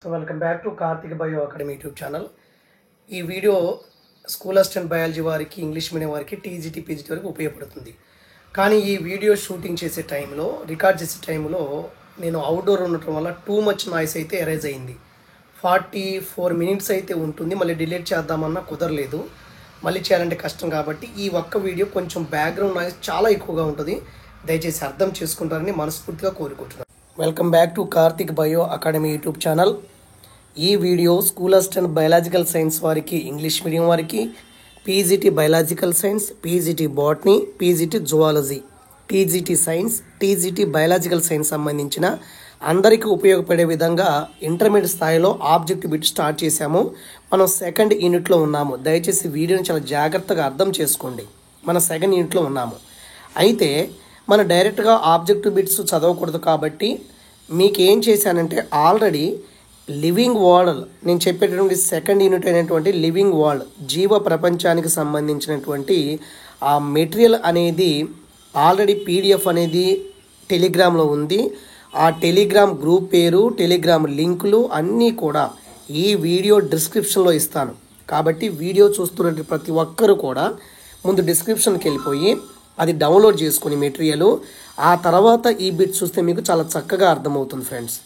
So welcome back to Karthik Bio Academy YouTube channel. ఈ video school assistant biology వారికి English medium వారికి TGT PGT వరకు ఉపయోగపడుతుంది. కానీ ఈ వీడియో షూటింగ్ చేసే టైంలో రికార్డ్ చేసే టైంలో నేను అవుట్డోర్ ఉండటం వల్ల టూ మచ్ నాయిస్ అయితే ఎరేజ్ అయింది. 44 minutes అయితే ఉంటుంది. మళ్ళీ డిలీట్ చేద్దామన్నా కుదరలేదు. మళ్ళీ చేయాలంటే కష్టం కాబట్టి ఈ ఒక్క వీడియో కొంచెం బ్యాక్గ్రౌండ్ నాయిస్ చాలా ఎక్కువగా ఉంటుంది. దయచేసి అర్థం చేసుకుంటారని మనస్ఫూర్తిగా కోరుకుంటున్నాను. Welcome back to Karthik bio academy YouTube channel. ఈ video school assistant biological science వారికి ఇంగ్లీష్ మీడియం వారికి PGT biological science, PGT botany, PGT zoology, TGT science, TGT biological science సంబంధించిన అందరికీ ఉపయోగపడే విధంగా ఇంటర్మీడియట్ స్థాయిలో ఆబ్జెక్ట్ బిట్ స్టార్ట్ చేశాము. మనం సెకండ్ యూనిట్లో ఉన్నాము. దయచేసి వీడియోని చాలా జాగ్రత్తగా అర్థం చేసుకోండి. మన సెకండ్ యూనిట్లో ఉన్నాము. అయితే మనం డైరెక్ట్గా ఆబ్జెక్టివ్ బిట్స్ చదవకూడదు కాబట్టి మీకు ఏం చేశానంటే ఆల్రెడీ లివింగ్ వరల్డ్ నేను చెప్పేటటువంటి సెకండ్ యూనిట్ అయినటువంటి లివింగ్ వరల్డ్ జీవ ప్రపంచానికి సంబంధించినటువంటి ఆ మెటీరియల్ అనేది ఆల్రెడీ పీడిఎఫ్ అనేది టెలిగ్రామ్లో ఉంది. ఆ టెలిగ్రామ్ గ్రూప్ పేరు, టెలిగ్రామ్ లింకులు అన్నీ కూడా ఈ వీడియో డిస్క్రిప్షన్లో ఇస్తాను. కాబట్టి వీడియో చూస్తున్న ప్రతి ఒక్కరు కూడా ముందు డిస్క్రిప్షన్కి వెళ్ళిపోయి అది డౌన్లోడ్ చేసుకుని మెటీరియల్ ఆ తర్వాత ఈ బిట్ చూస్తే మీకు చాలా చక్కగా అర్థమవుతుంది ఫ్రెండ్స్.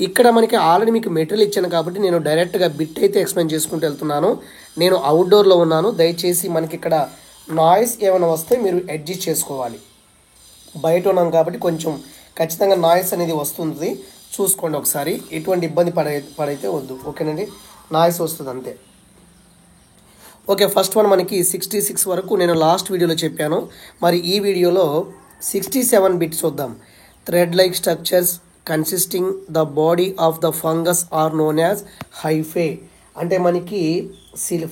ఇక్కడ మనకి ఆల్రెడీ మీకు మెటీరియల్ ఇచ్చాను కాబట్టి నేను డైరెక్ట్గా బిట్ అయితే ఎక్స్ప్లెయిన్ చేసుకుంటూ వెళ్తున్నాను. నేను అవుట్డోర్లో ఉన్నాను. దయచేసి మనకి ఇక్కడ నాయిస్ ఏమైనా వస్తే మీరు అడ్జస్ట్ చేసుకోవాలి. బయట ఉన్నాం కాబట్టి కొంచెం ఖచ్చితంగా నాయిస్ అనేది వస్తుంది. చూసుకోండి ఒకసారి. ఎటువంటి ఇబ్బంది పడైతే వద్దు. ఓకేనండి, నాయిస్ వస్తుంది అంతే. ఓకే, ఫస్ట్ వన్ మనకి 66 వరకు నేను లాస్ట్ వీడియోలో చెప్పాను. మరి ఈ వీడియోలో 67 బిట్ చూద్దాం. Thread like structures consisting the body of the fungus are known as hyphae. అంటే మనకి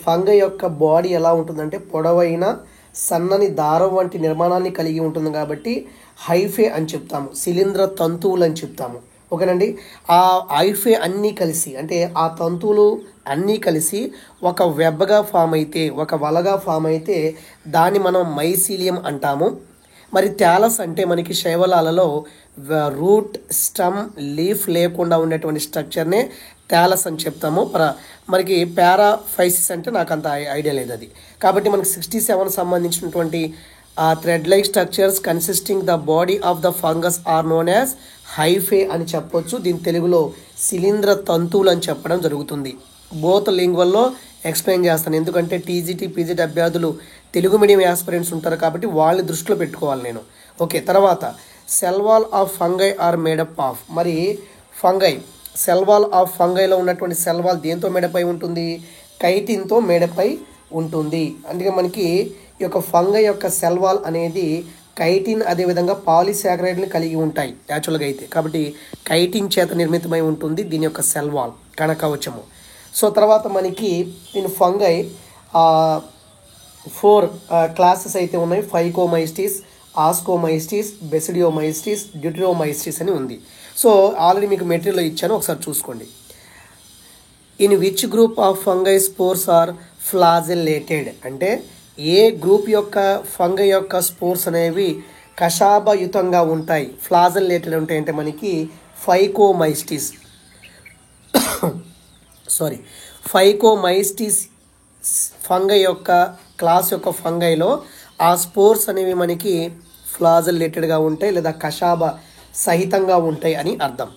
ఫంగై యొక్క బాడీ ఎలా ఉంటుందంటే పొడవైన సన్నని దారం వంటి నిర్మాణాన్ని కలిగి ఉంటుంది కాబట్టి హైఫే అని చెప్తాము. శిలీంద్ర తంతువులు అని చెప్తాము. ఓకేనండి, ఆ హైఫే అన్నీ కలిసి అంటే ఆ తంతువులు అన్నీ కలిసి ఒక వెబ్బగా ఫామ్ అయితే, ఒక వలగా ఫామ్ అయితే దాన్ని మనం మైసీలియం అంటాము. మరి థాలస్ అంటే మనకి శైవలాలలో రూట్, స్టమ్, లీఫ్ లేకుండా ఉండేటువంటి స్ట్రక్చర్నే థాలస్ అని చెప్తాము. మనకి పారాఫైసిస్ అంటే నాకు అంత ఐడియా లేదు అది. కాబట్టి మనకి 67 సంబంధించినటువంటి thread like structures consisting the body of the fungus are known as hyphae అని చెప్పొచ్చు. దీని తెలుగులో శిలీంద్ర తంతువులు అని చెప్పడం జరుగుతుంది. బోత్ లింగ్వల్లో ఎక్స్ప్లెయిన్ చేస్తాను. ఎందుకంటే టీజీటీ పీజీటీ అభ్యర్థులు తెలుగు మీడియం యాస్పిరెంట్స్ ఉంటారు కాబట్టి వాళ్ళని దృష్టిలో పెట్టుకోవాలి నేను. ఓకే, తర్వాత cell wall of fungi are made up of. మరి ఫంగై సెల్ వాల్ ఆఫ్ ఫంగైలో ఉన్నటువంటి సెల్ వాల్ దేంతో మేడపై ఉంటుంది? కైటిన్తో మేడపై ఉంటుంది. అందుకే మనకి ఈ యొక్క ఫంగై యొక్క సెల్ వాల్ అనేది కైటిన్ అదేవిధంగా పాలిసాకరైడ్ని కలిగి ఉంటాయి యాక్చువల్గా అయితే. కాబట్టి కైటిన్ చేత నిర్మితమై ఉంటుంది దీని యొక్క సెల్ వాల్, కణకవచము. సో తర్వాత మనకి దీని ఫంగై 4 క్లాసెస్ అయితే ఉన్నాయి. ఫైకోమైస్టిస్, ఆస్కోమైస్టిస్, బెసిడియోమైస్టిస్, డ్యూటెరోమైస్టిస్ అని ఉంది. సో ఆల్రెడీ మీకు మెటీరియల్ ఇచ్చాను, ఒకసారి చూసుకోండి. In which group of fungi spores are flagellated. అంటే ఏ గ్రూప్ యొక్క ఫంగై యొక్క స్పోర్స్ అనేవి కషాభయుతంగా ఉంటాయి. ఫ్లాజెల్లేటెడ్ ఉంటాయంటే మనకి ఫైకోమైస్టిస్ ఫైకోమైస్టిస్ ఫంగై యొక్క క్లాస్ యొక్క ఫంగైలో ఆ స్పోర్స్ అనేవి మనకి ఫ్లాజెల్లేటెడ్గా ఉంటాయి లేదా కషాభ సహితంగా ఉంటాయి అని అర్థం.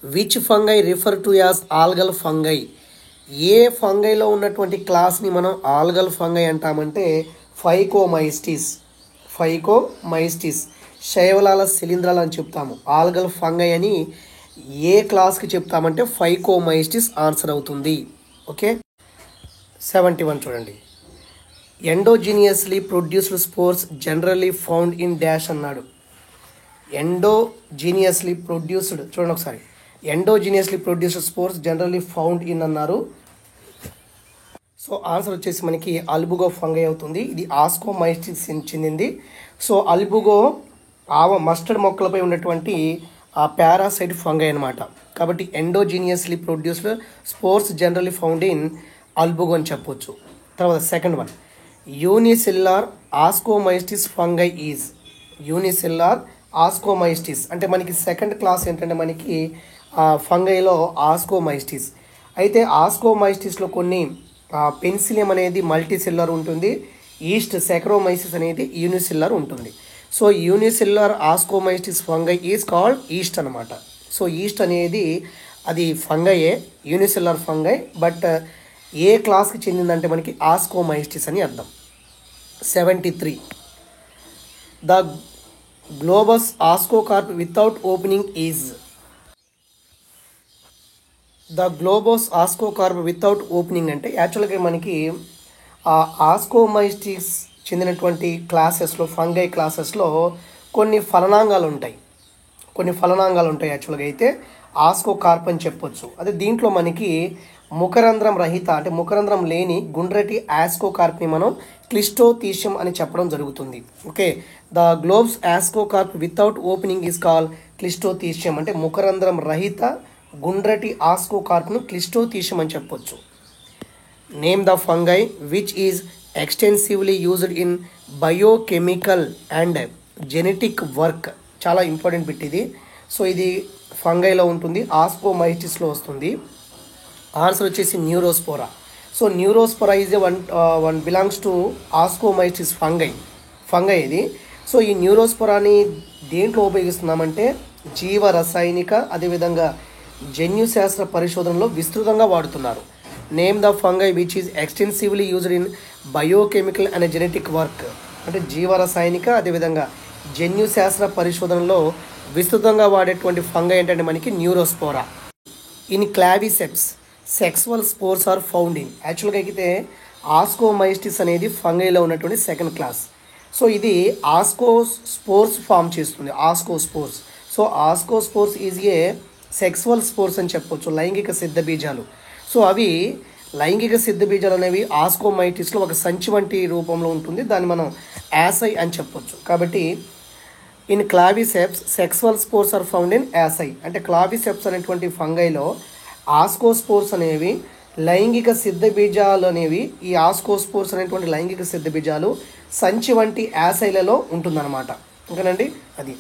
Which fungi refer to as algal fungi. ఏ ఫంగైలో ఉన్నటువంటి క్లాస్ని మనం ఆల్గల్ ఫంగై అంటామంటే ఫైకోమైస్టిస్ శైవలాల శిలీంధ్రాలు అని చెప్తాము. ఆల్గల్ ఫంగై అని ఏ క్లాస్కి చెప్తామంటే ఫైకోమైస్టిస్ ఆన్సర్ అవుతుంది. ఓకే, 71 చూడండి. Endogenously produced spores generally found in dash అన్నాడు. ఎండోజీనియస్లీ ప్రొడ్యూస్డ్ చూడండి ఒకసారి. Endogenously produced spores generally found in అన్నారు. సో ఆన్సర్ వచ్చేసి మనకి అల్బుగో ఫంగై అవుతుంది. ఇది ఆస్కోమైస్టిస్ చెందింది. సో అల్బుగో మస్టర్డ్ మొక్కలపై ఉన్నటువంటి ఆ పారాసైట్ ఫంగై అనమాట. కాబట్టి endogenously produced spores generally found in Albugo అని చెప్పొచ్చు. తర్వాత second one, unicellular ascomycetes fungi is. Unicellular ascomycetes అంటే మనకి సెకండ్ క్లాస్ ఏంటంటే మనకి ఫంగైలో ఆస్కోమైస్టిస్. అయితే ఆస్కోమైస్టిస్లో కొన్ని పెన్సిలియం అనేది మల్టీసెల్యులర్ ఉంటుంది, ఈస్ట్ సెక్రోమైసిస్ అనేది యూనిసెల్యులర్ ఉంటుంది. So unicellular ascomycetes fungi is called yeast అనమాట. సో ఈస్ట్ అనేది అది ఫంగయే, యూనిసెల్యులర్ ఫంగై, బట్ ఏ క్లాస్కి చెందిందంటే మనకి ఆస్కోమైస్టిస్ అని అర్థం. 73. The globose ascocarp without opening is. The globose ascocarp without opening అంటే యాక్చువల్గా మనకి ఆస్కోమైస్టిస్ చెందినటువంటి క్లాసెస్లో, ఫంగై క్లాసెస్లో కొన్ని ఫలనాంగాలు ఉంటాయి. యాక్చువల్గా అయితే ఆస్కోకార్ప్ అని చెప్పొచ్చు. అదే దీంట్లో మనకి ముఖరంధ్రం రహిత అంటే ముఖరంధ్రం లేని గుండ్రటి ఆస్కోకార్ప్ని మనం క్లిస్టోథీషియం అని చెప్పడం జరుగుతుంది. Okay, the globose ascocarp without opening is call cleistothecium. అంటే ముఖరంధ్రం రహిత గుండ్రటి ఆస్కోకార్ప్ను క్లిస్టోథీషియం అని చెప్పొచ్చు. Name the fungi which is extensively used in biochemical and genetic work. చాలా ఇంపార్టెంట్ బిట్ ఇది. సో ఇది ఫంగైలో ఉంటుంది, ఆస్కోమైస్టిస్లో వస్తుంది. ఆన్సర్ వచ్చేసి Neurospora. So Neurospora is one belongs to ascomycetes fungi ఇది. సో ఈ న్యూరోస్పోరాని దేంట్లో ఉపయోగిస్తున్నామంటే జీవ రసాయనిక అదేవిధంగా జన్యుశాస్త్ర పరిశోధనలో విస్తృతంగా వాడుతున్నారు. Name the fungi which is extensively used in biochemical and genetic work. అంటే జీవ రసాయనిక అదేవిధంగా జన్యుశాస్త్ర పరిశోధనలో విస్తృతంగా వాడేటువంటి ఫంగై ఏంటంటే మనకి Neurospora. In Claviceps sexual spores are found in. యాక్చువల్గా అయితే ఆస్కోమైస్టిస్ అనేది ఫంగైలో ఉన్నటువంటి సెకండ్ క్లాస్. సో ఇది ఆస్కోస్పోర్స్ ఫామ్ చేస్తుంది, ascospores. So ascospores is a sexual spores అని చెప్పొచ్చు, లైంగిక సిద్ధ బీజాలు. సో అవి లైంగిక సిద్ధ బీజాలు అనేవి ఆస్కోమైటిస్లో ఒక సంచి వంటి రూపంలో ఉంటుంది, దాన్ని మనం యాసై అని చెప్పొచ్చు. కాబట్టి in Claviceps sexual spores are found in asci. అంటే క్లావిసెప్స్ అనేటువంటి ఫంగైలో ఆస్కోస్పోర్స్ అనేవి లైంగిక సిద్ధ బీజాలు అనేవి, ఈ ఆస్కోస్పోర్స్ అనేటువంటి లైంగిక సిద్ధ బీజాలు సంచి వంటి యాసైలలో ఉంటుందన్నమాట. ఓకేనండి, అది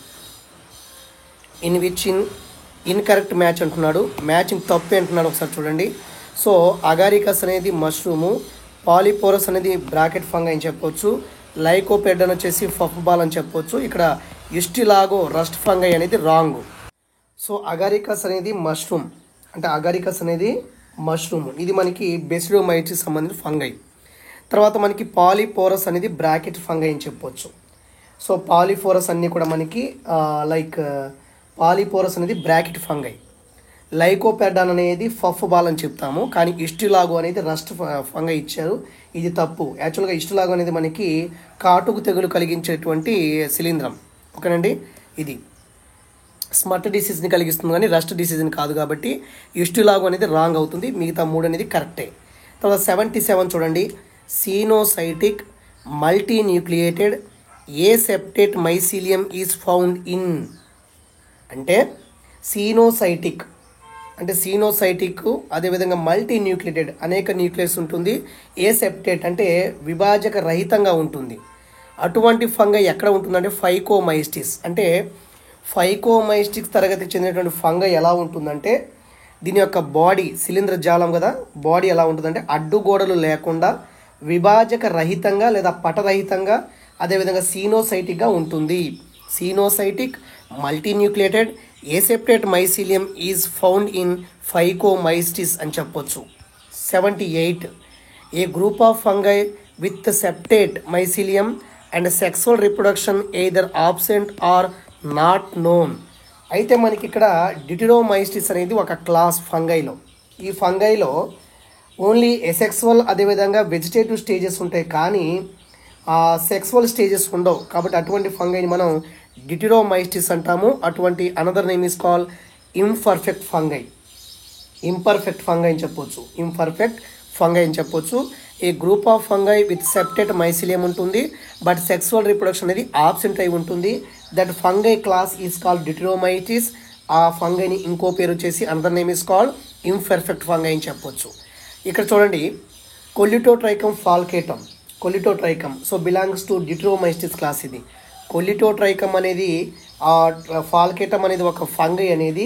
ఇన్కరెక్ట్ మ్యాచ్ అంటున్నాడు, మ్యాచింగ్ తప్పే అంటున్నాడు. ఒకసారి చూడండి. సో అగారికస్ అనేది మష్రూము, పాలిపోరస్ అనేది బ్రాకెట్ ఫంగై అని చెప్పొచ్చు, లైకోపెడన్ వచ్చేసి ఫఫ్ బాల్ అని చెప్పొచ్చు. ఇక్కడ యుస్టిలాగో రస్ట్ ఫంగై అనేది రాంగ్. సో అగారికస్ అనేది మష్రూమ్, అంటే అగారికస్ అనేది మష్రూమ్, ఇది మనకి బెసిడోమైటిస్ సంబంధించిన ఫంగై. తర్వాత మనకి పాలిపోరస్ అనేది బ్రాకెట్ ఫంగై అని చెప్పొచ్చు. సో పాలిపోరస్ అన్నీ కూడా మనకి పాలిపోరస్ అనేది బ్రాకెట్ ఫంగై. లైకోపెడాన్ అనేది ఫఫ్ బాల్ అని చెప్తాము, కానీ ఇస్టిలాగో అనేది రస్ట్ ఫంగై ఇచ్చారు, ఇది తప్పు. యాక్చువల్గా ఇస్టిలాగో అనేది మనకి కాటుకు తెగులు కలిగించేటువంటి శిలీంధ్రం. ఓకేనండి, ఇది స్మట్ డిసీజ్ని కలిగిస్తుంది కానీ రస్ట్ డిసీజ్ని కాదు, కాబట్టి ఇస్టిలాగో అనేది రాంగ్ అవుతుంది, మిగతా మూడు అనేది కరెక్టే. తర్వాత 77 చూడండి. Coenocytic multinucleated aseptate mycelium is found in. అంటే సీనోసైటిక్ అంటే సీనోసైటిక్, అదేవిధంగా మల్టీ న్యూక్లియేటెడ్ అనేక న్యూక్లియస్ ఉంటుంది, ఏసెప్టేట్ అంటే విభాజక రహితంగా ఉంటుంది. అటువంటి ఫంగై ఎక్కడ ఉంటుందంటే ఫైకోమైస్టిస్. అంటే ఫైకోమైస్టిక్స్ తరగతికి చెందినటువంటి ఫంగై ఎలా ఉంటుందంటే దీని యొక్క బాడీ శిలీంద్ర జాలం కదా, బాడీ ఎలా ఉంటుందంటే అడ్డుగోడలు లేకుండా విభాజక రహితంగా లేదా పటరహితంగా అదేవిధంగా సీనోసైటిక్గా ఉంటుంది. Coenocytic multinucleated aseptate mycelium is found in Phycomycetes అని చెప్పొచ్చు. 78 a group of fungi with septate mycelium and sexual reproduction either absent or not known. అయితే మనకి ఇక్కడ డిటిరోమైస్టిస్ అనేది ఒక క్లాస్ ఫంగైలో. ఈ ఫంగైలో ఓన్లీ ఎసెక్సువల్ అదేవిధంగా వెజిటేటివ్ స్టేజెస్ ఉంటాయి, కానీ సెక్సువల్ స్టేజెస్ ఉండవు. కాబట్టి అటువంటి ఫంగైని మనం డిటిరోమైస్టిస్ అంటాము. అటువంటి another name is call imperfect fungi. Imperfect fungi అని చెప్పొచ్చు, ఇంపర్ఫెక్ట్ ఫంగై అని చెప్పొచ్చు. A group of fungi with septate mycelium ఉంటుంది, బట్ సెక్సువల్ రిప్రొడక్షన్ అనేది ఆబ్సెంట్ అయి ఉంటుంది. That fungi class is called Deuteromycetes. ఆ ఫంగైని ఇంకో పేరు వచ్చేసి another name is called imperfect fungi అని చెప్పొచ్చు. ఇక్కడ చూడండి, Colletotrichum falcatum, Colletotrichum so belongs to Deuteromycetes class. ఇది కొలిటోట్రైకమ్ అనేది ఫాల్కేటమ్ అనేది ఒక ఫంగై అనేది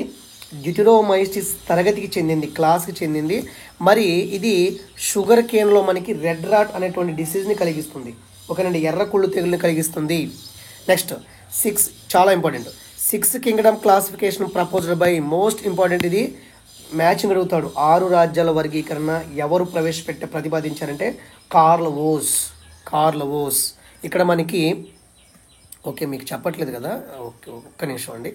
డ్యూటెరోమైసిస్ తరగతికి చెందింది, క్లాస్కి చెందింది. మరి ఇది షుగర్ కేన్లో మనకి రెడ్ రాట్ అనేటువంటి డిసీజ్ని కలిగిస్తుంది. ఓకేనండి, ఎర్ర కుళ్ళు తెగుల్ని కలిగిస్తుంది. నెక్స్ట్ 6 చాలా important. 6 kingdom classification proposed by, most important, ఇది మ్యాచింగ్ అడుగుతాడు. 6 రాజ్యాల వర్గీకరణ ఎవరు ప్రతిపాదించారంటే కార్ల్ వోస్. ఇక్కడ మనకి ఓకే మీకు చెప్పట్లేదు కదా, ఓకే ఒక్క నిమిషం అండి.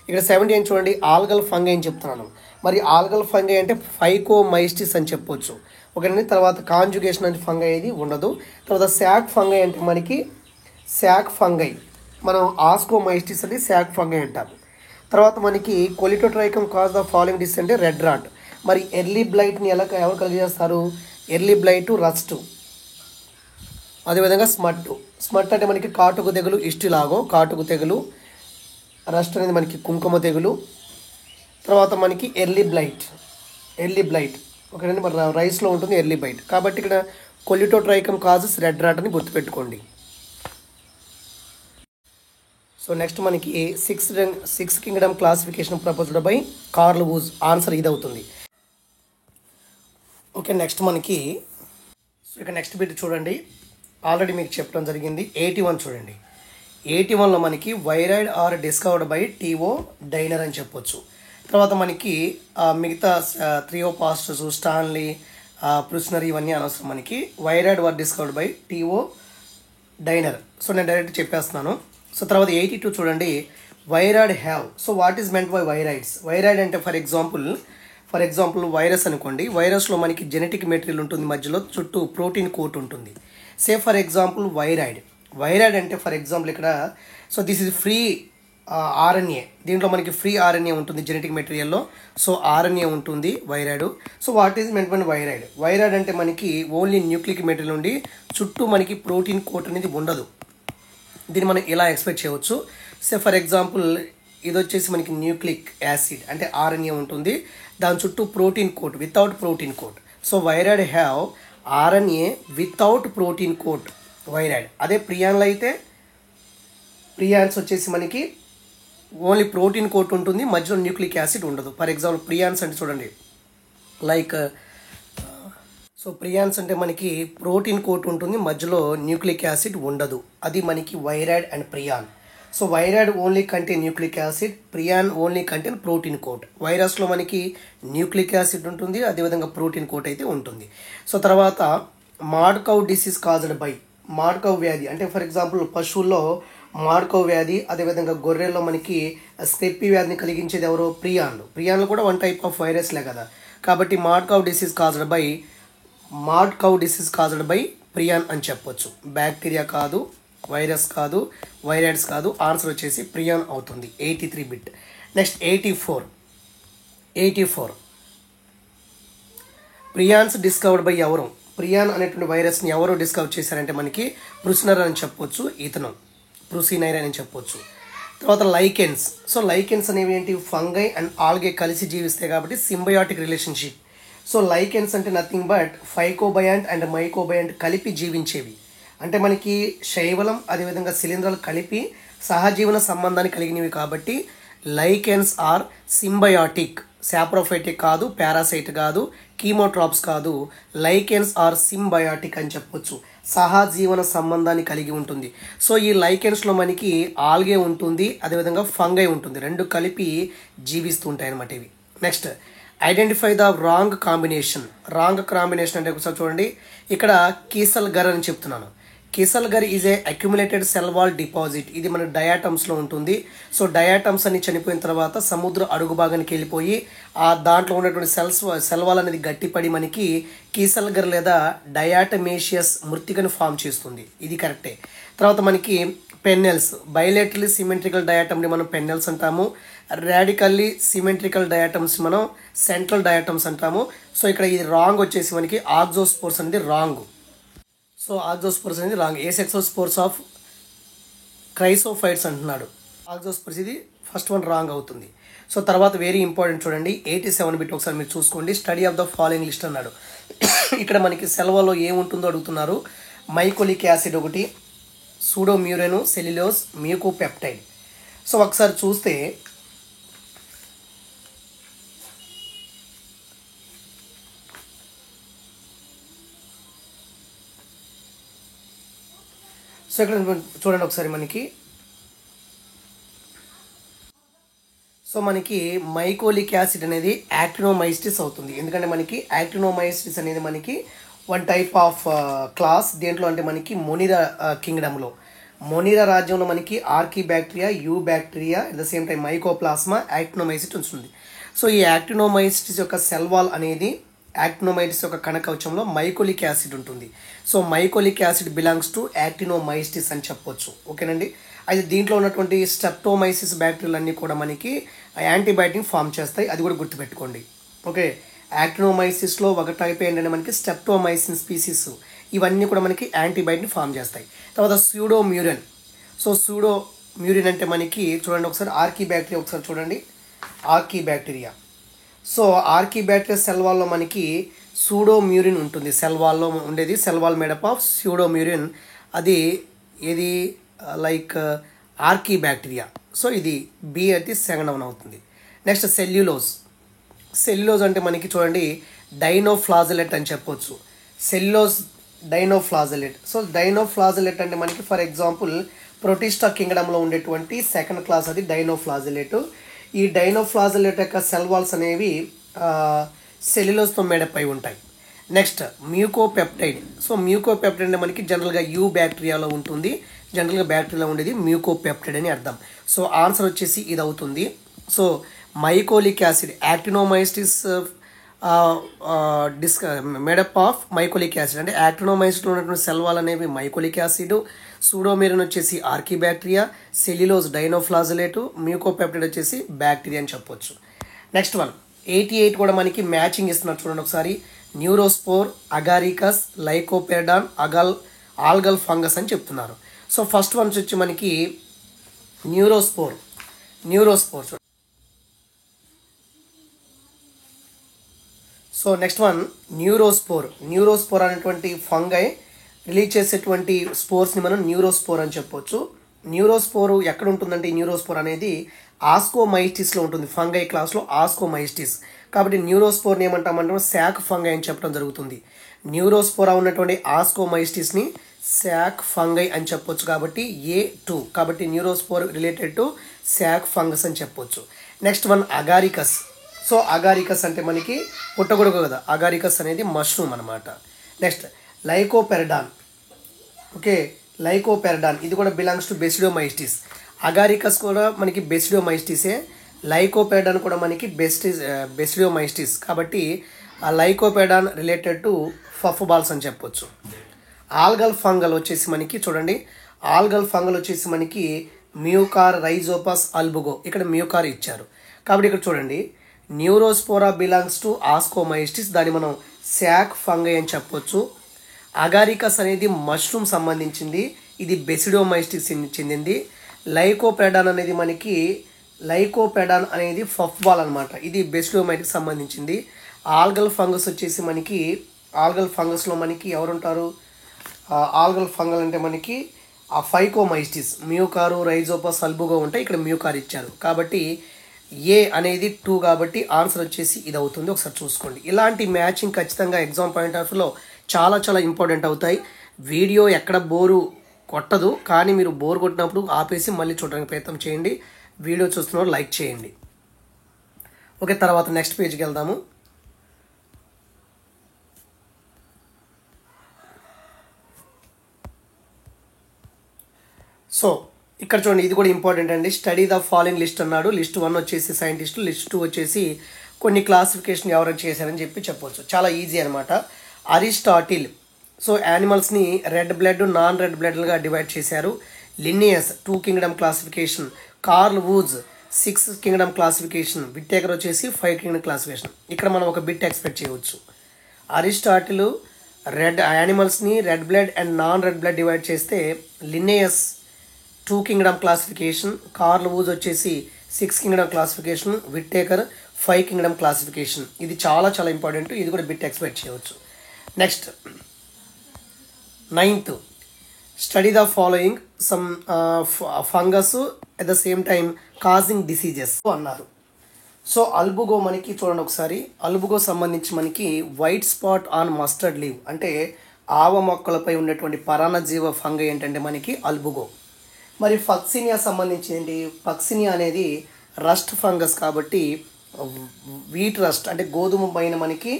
ఇక్కడ 70 అని చూడండి, ఆల్గల్ ఫంగై అని చెప్తున్నాను. మరి ఆల్గల్ ఫంగై అంటే ఫైకోమైస్టిస్ అని చెప్పొచ్చు. ఓకేనండి. తర్వాత కాంజుగేషన్ అంటే ఫంగై ఇది ఉండదు. తర్వాత శాక్ ఫంగై అంటే మనకి శాక్ ఫంగై, మనం ఆస్కోమైస్టిస్ అంటే శాక్ ఫంగై అంటాము. తర్వాత మనకి కొలిటోట్రైకమ్ కాజ్ ద ఫాలోయింగ్ డిసీజ్ అంటే రెడ్ రాట్. మరి ఎర్లీ బ్లైట్ని ఎవరు కలిగజేస్తారు? ఎర్లీ బ్లైట్ రస్ట్, అదేవిధంగా స్మట్ అంటే మనకి కాటుకు తెగులు, ఇష్టిలాగో కాటుకు తెగులు, రస్ట్ అనేది మనకి కుంకుమ తెగులు. తర్వాత మనకి ఎర్లీ బ్లైట్ ఓకేనండి. మరి రైస్లో ఉంటుంది ఎర్లీ బ్లైట్. కాబట్టి ఇక్కడ కొలిటోట్రైకమ్ కాజెస్ రెడ్ రాట్ అని గుర్తుపెట్టుకోండి. సో నెక్స్ట్ మనకి 6 kingdom classification proposed by Carl Woese. Answer ఇది అవుతుంది. ఓకే, నెక్స్ట్ మనకి ఇక నెక్స్ట్ బిట్ చూడండి, ఆల్రెడీ మీకు చెప్పడం జరిగింది. 81 చూడండి. 81లో మనకి viroid are discovered by T O Diener అని చెప్పొచ్చు. తర్వాత మనకి మిగతా థ్రియోపాస్టస్, స్టాన్లీ, ప్రుస్నర్ ఇవన్నీ అనవసరం. మనకి viroid are discovered by T O Diener. So నేను డైరెక్ట్ చెప్పేస్తున్నాను. సో తర్వాత 82 చూడండి, viroid have. So what is meant by viroids? Viroid అంటే ఫర్ ఎగ్జాంపుల్ వైరస్ అనుకోండి. వైరస్లో మనకి జెనెటిక్ మెటీరియల్ ఉంటుంది, మధ్యలో చుట్టూ ప్రోటీన్ కోట్ ఉంటుంది. సే ఫర్ ఎగ్జాంపుల్ వైరాయిడ్ అంటే ఫర్ ఎగ్జాంపుల్ ఇక్కడ, so this is free RNA. దీంట్లో మనకి ఫ్రీ ఆర్ఎన్ఏ ఉంటుంది జెనెటిక్ మెటీరియల్లో. సో ఆర్ఎన్ఏ ఉంటుంది viroid. So what is meant by viroid అంటే మనకి ఓన్లీ న్యూక్లిక్ మెటీరియల్ ఉండి చుట్టూ మనకి ప్రోటీన్ కోట్ అనేది ఉండదు. దీన్ని మనం ఇలా ఎక్స్పెక్ట్ చేయవచ్చు. సే ఫర్ ఎగ్జాంపుల్ ఇది వచ్చేసి మనకి న్యూక్లిక్ యాసిడ్ అంటే ఆర్ఎన్ఏ ఉంటుంది, దాని చుట్టూ protein coat, without protein coat. So viroid have RNA without protein coat viroid. అదే ప్రియాన్లో అయితే ప్రియాన్స్ వచ్చేసి మనకి ఓన్లీ ప్రోటీన్ కోట్ ఉంటుంది, మధ్యలో న్యూక్లిక్ యాసిడ్ ఉండదు. ఫర్ ఎగ్జాంపుల్ ప్రియాన్స్ అంటే చూడండి, లైక్ సో ప్రియాన్స్ అంటే మనకి ప్రోటీన్ కోట్ ఉంటుంది, మధ్యలో న్యూక్లిక్ యాసిడ్ ఉండదు. అది మనకి viroid and prion. So viroid only contain nucleic acid, prion only contain protein coat. వైరస్లో మనకి న్యూక్లిక్ యాసిడ్ ఉంటుంది, అదేవిధంగా ప్రోటీన్ కోట్ అయితే ఉంటుంది. సో తర్వాత mad cow disease caused by, mad cow వ్యాధి అంటే ఫర్ ఎగ్జాంపుల్ పశువుల్లో మాడ్ కౌ వ్యాధి, అదేవిధంగా గొర్రెల్లో మనకి స్టెప్పీ వ్యాధిని కలిగించేది ఎవరో? ప్రియాన్లు కూడా వన్ టైప్ ఆఫ్ వైరస్లే కదా. కాబట్టి mad cow disease caused by prion అని చెప్పొచ్చు. బ్యాక్టీరియా కాదు, వైరస్ కాదు, వైరాయిడ్స్ కాదు. ఆన్సర్ వచ్చేసి ప్రియాన్ అవుతుంది. 83 bit. Next 84 prions discovered by ఎవరు? ప్రియాన్ అనేటువంటి వైరస్ని ఎవరు డిస్కవర్ చేశారంటే మనకి ప్రుస్నర్ అని చెప్పొచ్చు, ఇతను ప్రుసినైర్ అని చెప్పొచ్చు. తర్వాత లైకెన్స్. సో లైకెన్స్ అనేవి ఏంటి? ఫంగై అండ్ ఆల్గే కలిసి జీవిస్తాయి కాబట్టి సింబయాటిక్ రిలేషన్షిప్. సో లైకెన్స్ అంటే నథింగ్ బట్ ఫైకోబయాంట్ అండ్ మైకోబయాంట్ కలిపి జీవించేవి. అంటే మనకి శైవలం అదేవిధంగా శిలీంధ్రాలు కలిపి సహజీవన సంబంధాన్ని కలిగినవి కాబట్టి లైకెన్స్ ఆర్ సింబయాటిక్. సాప్రోఫైటిక్ కాదు, పారాసైట్ కాదు, కీమోట్రాప్స్ కాదు. లైకెన్స్ ఆర్ సింబయాటిక్ అని చెప్పొచ్చు. సహజీవన సంబంధాన్ని కలిగి ఉంటుంది. సో ఈ లైకెన్స్లో మనకి ఆల్గే ఉంటుంది, అదేవిధంగా ఫంగై ఉంటుంది, రెండు కలిపి జీవిస్తూ ఉంటాయి అన్నమాట ఇవి. Next identify the wrong combination. Wrong combination అంటే ఒకసారి చూడండి, ఇక్కడ కీసల్గర్ అని చెప్తున్నాను. Kieselguhr is a accumulated cell wall deposit. ఇది మన డయాటమ్స్లో ఉంటుంది. సో డయాటమ్స్ అన్ని చనిపోయిన తర్వాత సముద్ర అడుగు భాగానికి వెళ్ళిపోయి దాంట్లో ఉన్నటువంటి సెల్ వాల్ అనేది గట్టిపడి మనకి కీసల్గర్ లేదా డయాటమేషియస్ మృత్తికను ఫామ్ చేస్తుంది. ఇది కరెక్టే. తర్వాత మనకి పెన్నెల్స్, బైలేటరల్లీ సిమెట్రికల్ డయాటమ్ని మనం పెన్నెల్స్ అంటాము. రాడికల్లీ సిమెట్రికల్ డయాటమ్స్ మనం సెంట్రల్ డయాటమ్స్ అంటాము. సో ఇక్కడ ఇది రాంగ్ వచ్చేసి మనకి ఆక్జోస్పోర్స్ అనేది రాంగ్. సో ఆక్జోస్పోర్స్ అనేది రాంగ్. ఏసెక్సోస్పోర్స్ ఆఫ్ క్రైసోఫైట్స్ అంటున్నాడు. ఆక్జోస్పోర్స్ ఇది ఫస్ట్ వన్ రాంగ్ అవుతుంది. సో తర్వాత వెరీ ఇంపార్టెంట్ చూడండి, 87 బిట్ ఒకసారి మీరు చూసుకోండి. Study of the following list అన్నాడు. ఇక్కడ మనకి సెల్వాలో ఏముంటుందో అడుగుతున్నారు. మైకోలిక్ యాసిడ్ ఒకటి, సూడోమ్యూరెను, సెల్యులోజ్, మ్యూకోపెప్టైడ్. సో ఒకసారి చూస్తే సో ఇక్కడ చూడండి ఒకసారి మనకి, సో మనకి మైకోలిక్ యాసిడ్ అనేది యాక్టినోమైసిటిస్ అవుతుంది. ఎందుకంటే మనకి యాక్టినోమైసిటిస్ అనేది మనకి వన్ టైప్ ఆఫ్ క్లాస్. దేంట్లో అంటే మనకి మొనిరా కింగ్డమ్లో, మొనిరా రాజ్యంలో మనకి archaebacteria, eubacteria, at the same time mycoplasma, actinomycete ఉంటుంది. సో ఈ యాక్టినోమైసిటిస్ యొక్క సెల్ వాల్ అనేది యాక్టినోమైసిస్ యొక్క కణకవచంలో మైకోలిక్ యాసిడ్ ఉంటుంది. So mycolic acid belongs to యాక్టినోమైసిటిస్ అని చెప్పొచ్చు. ఓకేనండి. అయితే దీంట్లో ఉన్నటువంటి స్టెప్టోమైసిస్ బ్యాక్టీరియాలు అన్నీ కూడా మనకి యాంటీబయాటిక్ ఫామ్ చేస్తాయి, అది కూడా గుర్తుపెట్టుకోండి. ఓకే, యాక్టినోమైసిస్లో ఒక టైప్ ఏంటంటే మనకి స్టెప్టోమైసిన్ స్పీసీస్, ఇవన్నీ కూడా మనకి యాంటీబయాటిక్ ఫామ్ చేస్తాయి. తర్వాత సూడోమ్యూరిన్. సో సూడోమ్యూరిన్ అంటే మనకి చూడండి ఒకసారి ఆర్కీ బ్యాక్టీరియా, ఒకసారి చూడండి archaebacteria. So archaebacteria cell వాల్లో మనకి సూడోమ్యూరిన్ ఉంటుంది. సెల్ వాల్లో ఉండేది, cell wall made up of pseudomurein. అది ఏది లైక్ ఆర్కీ బ్యాక్టీరియా. సో ఇది బి అయితే సెకండ్ వన్ అవుతుంది. Next cellulose. సెల్యులోజ్ అంటే మనకి చూడండి డైనోఫ్లాజెలెట్ అని చెప్పొచ్చు. సెల్యులోజ్ డైనోఫ్లాజెలెట్. సో డైనోఫ్లాజెలెట్ అంటే మనకి ఫర్ ఎగ్జాంపుల్ ప్రొటిస్టా కింగ్డమ్లో ఉండేటువంటి సెకండ్ క్లాస్ అది డైనోఫ్లాజెలెట్. ఈ డైనోఫ్లాజెలెట్ యొక్క సెల్ వాల్స్ అనేవి సెల్యులోజ్తో మేడప్ అయి ఉంటాయి. నెక్స్ట్ మ్యూకోపెప్టైడ్. సో మ్యూకోపెప్టైడ్ అంటే మనకి జనరల్గా యూ బ్యాక్టీరియాలో ఉంటుంది. జనరల్గా బ్యాక్టీరియాలో ఉండేది మ్యూకోపెప్టైడ్ అని అర్థం. సో ఆన్సర్ వచ్చేసి ఇది అవుతుంది. So mycolic acid actinomycetes made up of mycolic acid, అంటే యాక్టినోమైసిస్లో ఉన్నటువంటి సెల్ వాల్ అనేవి మైకోలిక్ యాసిడ్, సూడోమెరిన్ వచ్చేసి archaebacteria, cellulose dinoflagellate, mucopeptide వచ్చేసి బ్యాక్టీరియా అని చెప్పొచ్చు. నెక్స్ట్ వన్ 88 కూడా మనకి మ్యాచింగ్ ఇస్తున్నారు చూడండి ఒకసారి. న్యూరోస్పోర్, అగారికస్, లైకోపెర్డాన్, ఆల్గల్ ఫంగస్ అని చెప్తున్నారు. సో ఫస్ట్ వన్స్ వచ్చి మనకి న్యూరోస్పోర్. సో నెక్స్ట్ వన్ న్యూరోస్పోర్ అనేటువంటి ఫంగై రిలీజ్ చేసేటువంటి స్పోర్స్ని మనం న్యూరోస్పోర్ అని చెప్పొచ్చు. న్యూరోస్పోర్ ఎక్కడ ఉంటుందంటే ఈ న్యూరోస్పోర్ అనేది ఆస్కోమైస్టిస్లో ఉంటుంది. ఫంగై క్లాస్లో ఆస్కోమైస్టిస్. కాబట్టి న్యూరోస్పోర్ని ఏమంటామంటే శాక్ ఫంగై అని చెప్పడం జరుగుతుంది. న్యూరోస్పోరా ఉన్నటువంటి ఆస్కోమైస్టిస్ని శాక్ ఫంగై అని చెప్పొచ్చు. కాబట్టి A2. కాబట్టి న్యూరోస్పోర్ రిలేటెడ్ టు శాక్ ఫంగస్ అని చెప్పొచ్చు. Next one Agaricus. So Agaricus అంటే మనకి పుట్టగొడుగు కదా, అగారికస్ అనేది మష్రూమ్ అనమాట. నెక్స్ట్ లైకోపెర్డాన్. ఓకే, లైకోపెర్డాన్ ఇది కూడా బిలాంగ్స్ టు బెసిడోమైస్టిస్. అగారికస్ కూడా మనకి బెసిడోమైస్టిసే, లైకోపెర్డాన్ కూడా మనకి బెసిడోమైస్టిస్. కాబట్టి ఆ లైకోపెర్డాన్ రిలేటెడ్ టు ఫఫ్ బాల్స్ అని చెప్పొచ్చు. ఆల్గల్ ఫంగల్ వచ్చేసి మనకి చూడండి, ఆల్గల్ ఫంగల్ వచ్చేసి మనకి మ్యూకార్ రైజోపస్ అల్బుగో. ఇక్కడ మ్యూకార్ ఇచ్చారు కాబట్టి ఇక్కడ చూడండి న్యూరోస్పోరా బిలాంగ్స్ టు ఆస్కోమైస్టిస్, దాన్ని మనం శాక్ ఫంగై అని చెప్పొచ్చు. అగారికస్ అనేది మష్రూమ్ సంబంధించింది, ఇది బెసిడోమైస్టిస్ చెందింది. లైకోపెర్డాన్ అనేది ఫఫ్ బాల్ అనమాట, ఇది బెసిడోమైటికి సంబంధించింది. ఆల్గల్ ఫంగస్ వచ్చేసి మనకి ఆల్గల్ ఫంగస్లో మనకి ఎవరుంటారు, ఆల్గల్ ఫంగల్ అంటే మనకి ఆ ఫైకోమైస్టిస్, మ్యూకారు రైజోపస్ అల్బుగో ఉంటాయి, ఇక్కడ మ్యూకార్ ఇచ్చారు. కాబట్టి ఏ అనేది 2 కాబట్టి ఆన్సర్ వచ్చేసి ఇది అవుతుంది. ఒకసారి చూసుకోండి. ఇలాంటి మ్యాచింగ్ ఖచ్చితంగా ఎగ్జామ్ పాయింట్ ఆఫ్ వ్యూలో చాలా చాలా ఇంపార్టెంట్ అవుతాయి. వీడియో ఎక్కడ బోరు కొట్టదు, కానీ మీరు బోర్ కొట్టినప్పుడు ఆపేసి మళ్ళీ చూడడానికి ప్రయత్నం చేయండి. వీడియో చూస్తున్నప్పుడు లైక్ చేయండి. ఓకే, తర్వాత నెక్స్ట్ పేజ్కి వెళ్దాము. సో ఇక్కడ చూడండి, ఇది కూడా ఇంపార్టెంట్ అండి. స్టడీ ద ఫాలోయింగ్ లిస్ట్ అన్నాడు. లిస్ట్ 1 వచ్చేసి సైంటిస్టులు, లిస్ట్ 2 వచ్చేసి కొన్ని క్లాసిఫికేషన్ ఎవరైనా చేశారని చెప్పొచ్చు. చాలా ఈజీ అనమాట. అరిస్టాటిల్ సో యానిమల్స్ని రెడ్ బ్లడ్, నాన్ రెడ్ బ్లడ్లుగా డివైడ్ చేశారు. Linnaeus 2 kingdom classification, Carl Woese 6 kingdom classification, Whittaker వచ్చేసి 5 కింగ్డమ్ క్లాసిఫికేషన్. ఇక్కడ మనం ఒక బిట్ ఎక్స్పెక్ట్ చేయవచ్చు. అరిస్టాటిల్ రెడ్ యానిమల్స్ని red blood and non red blood divide చేస్తే Linnaeus 2 kingdom classification, Carl Woese వచ్చేసి 6 kingdom classification, Whittaker 5 kingdom classification. ఇది చాలా చాలా ఇంపార్టెంట్, ఇది కూడా బిట్ ఎక్స్పెక్ట్ చేయవచ్చు. Next 9th study the following some fungus at the same time causing diseases అన్నారు. So అల్బుగో మనకి చూడండి ఒకసారి. అల్బుగో సంబంధించి మనకి white spot on mustard leave, అంటే ఆవ మొక్కలపై ఉన్నటువంటి పరాన్నజీవ ఫంగై ఏంటంటే మనకి అల్బుగో. మరి పక్సినియా సంబంధించి ఏంటి? పక్సినియా అనేది రస్ట్ ఫంగస్ కాబట్టి వీట్ రస్ట్ అంటే గోధుమ పైన మనకి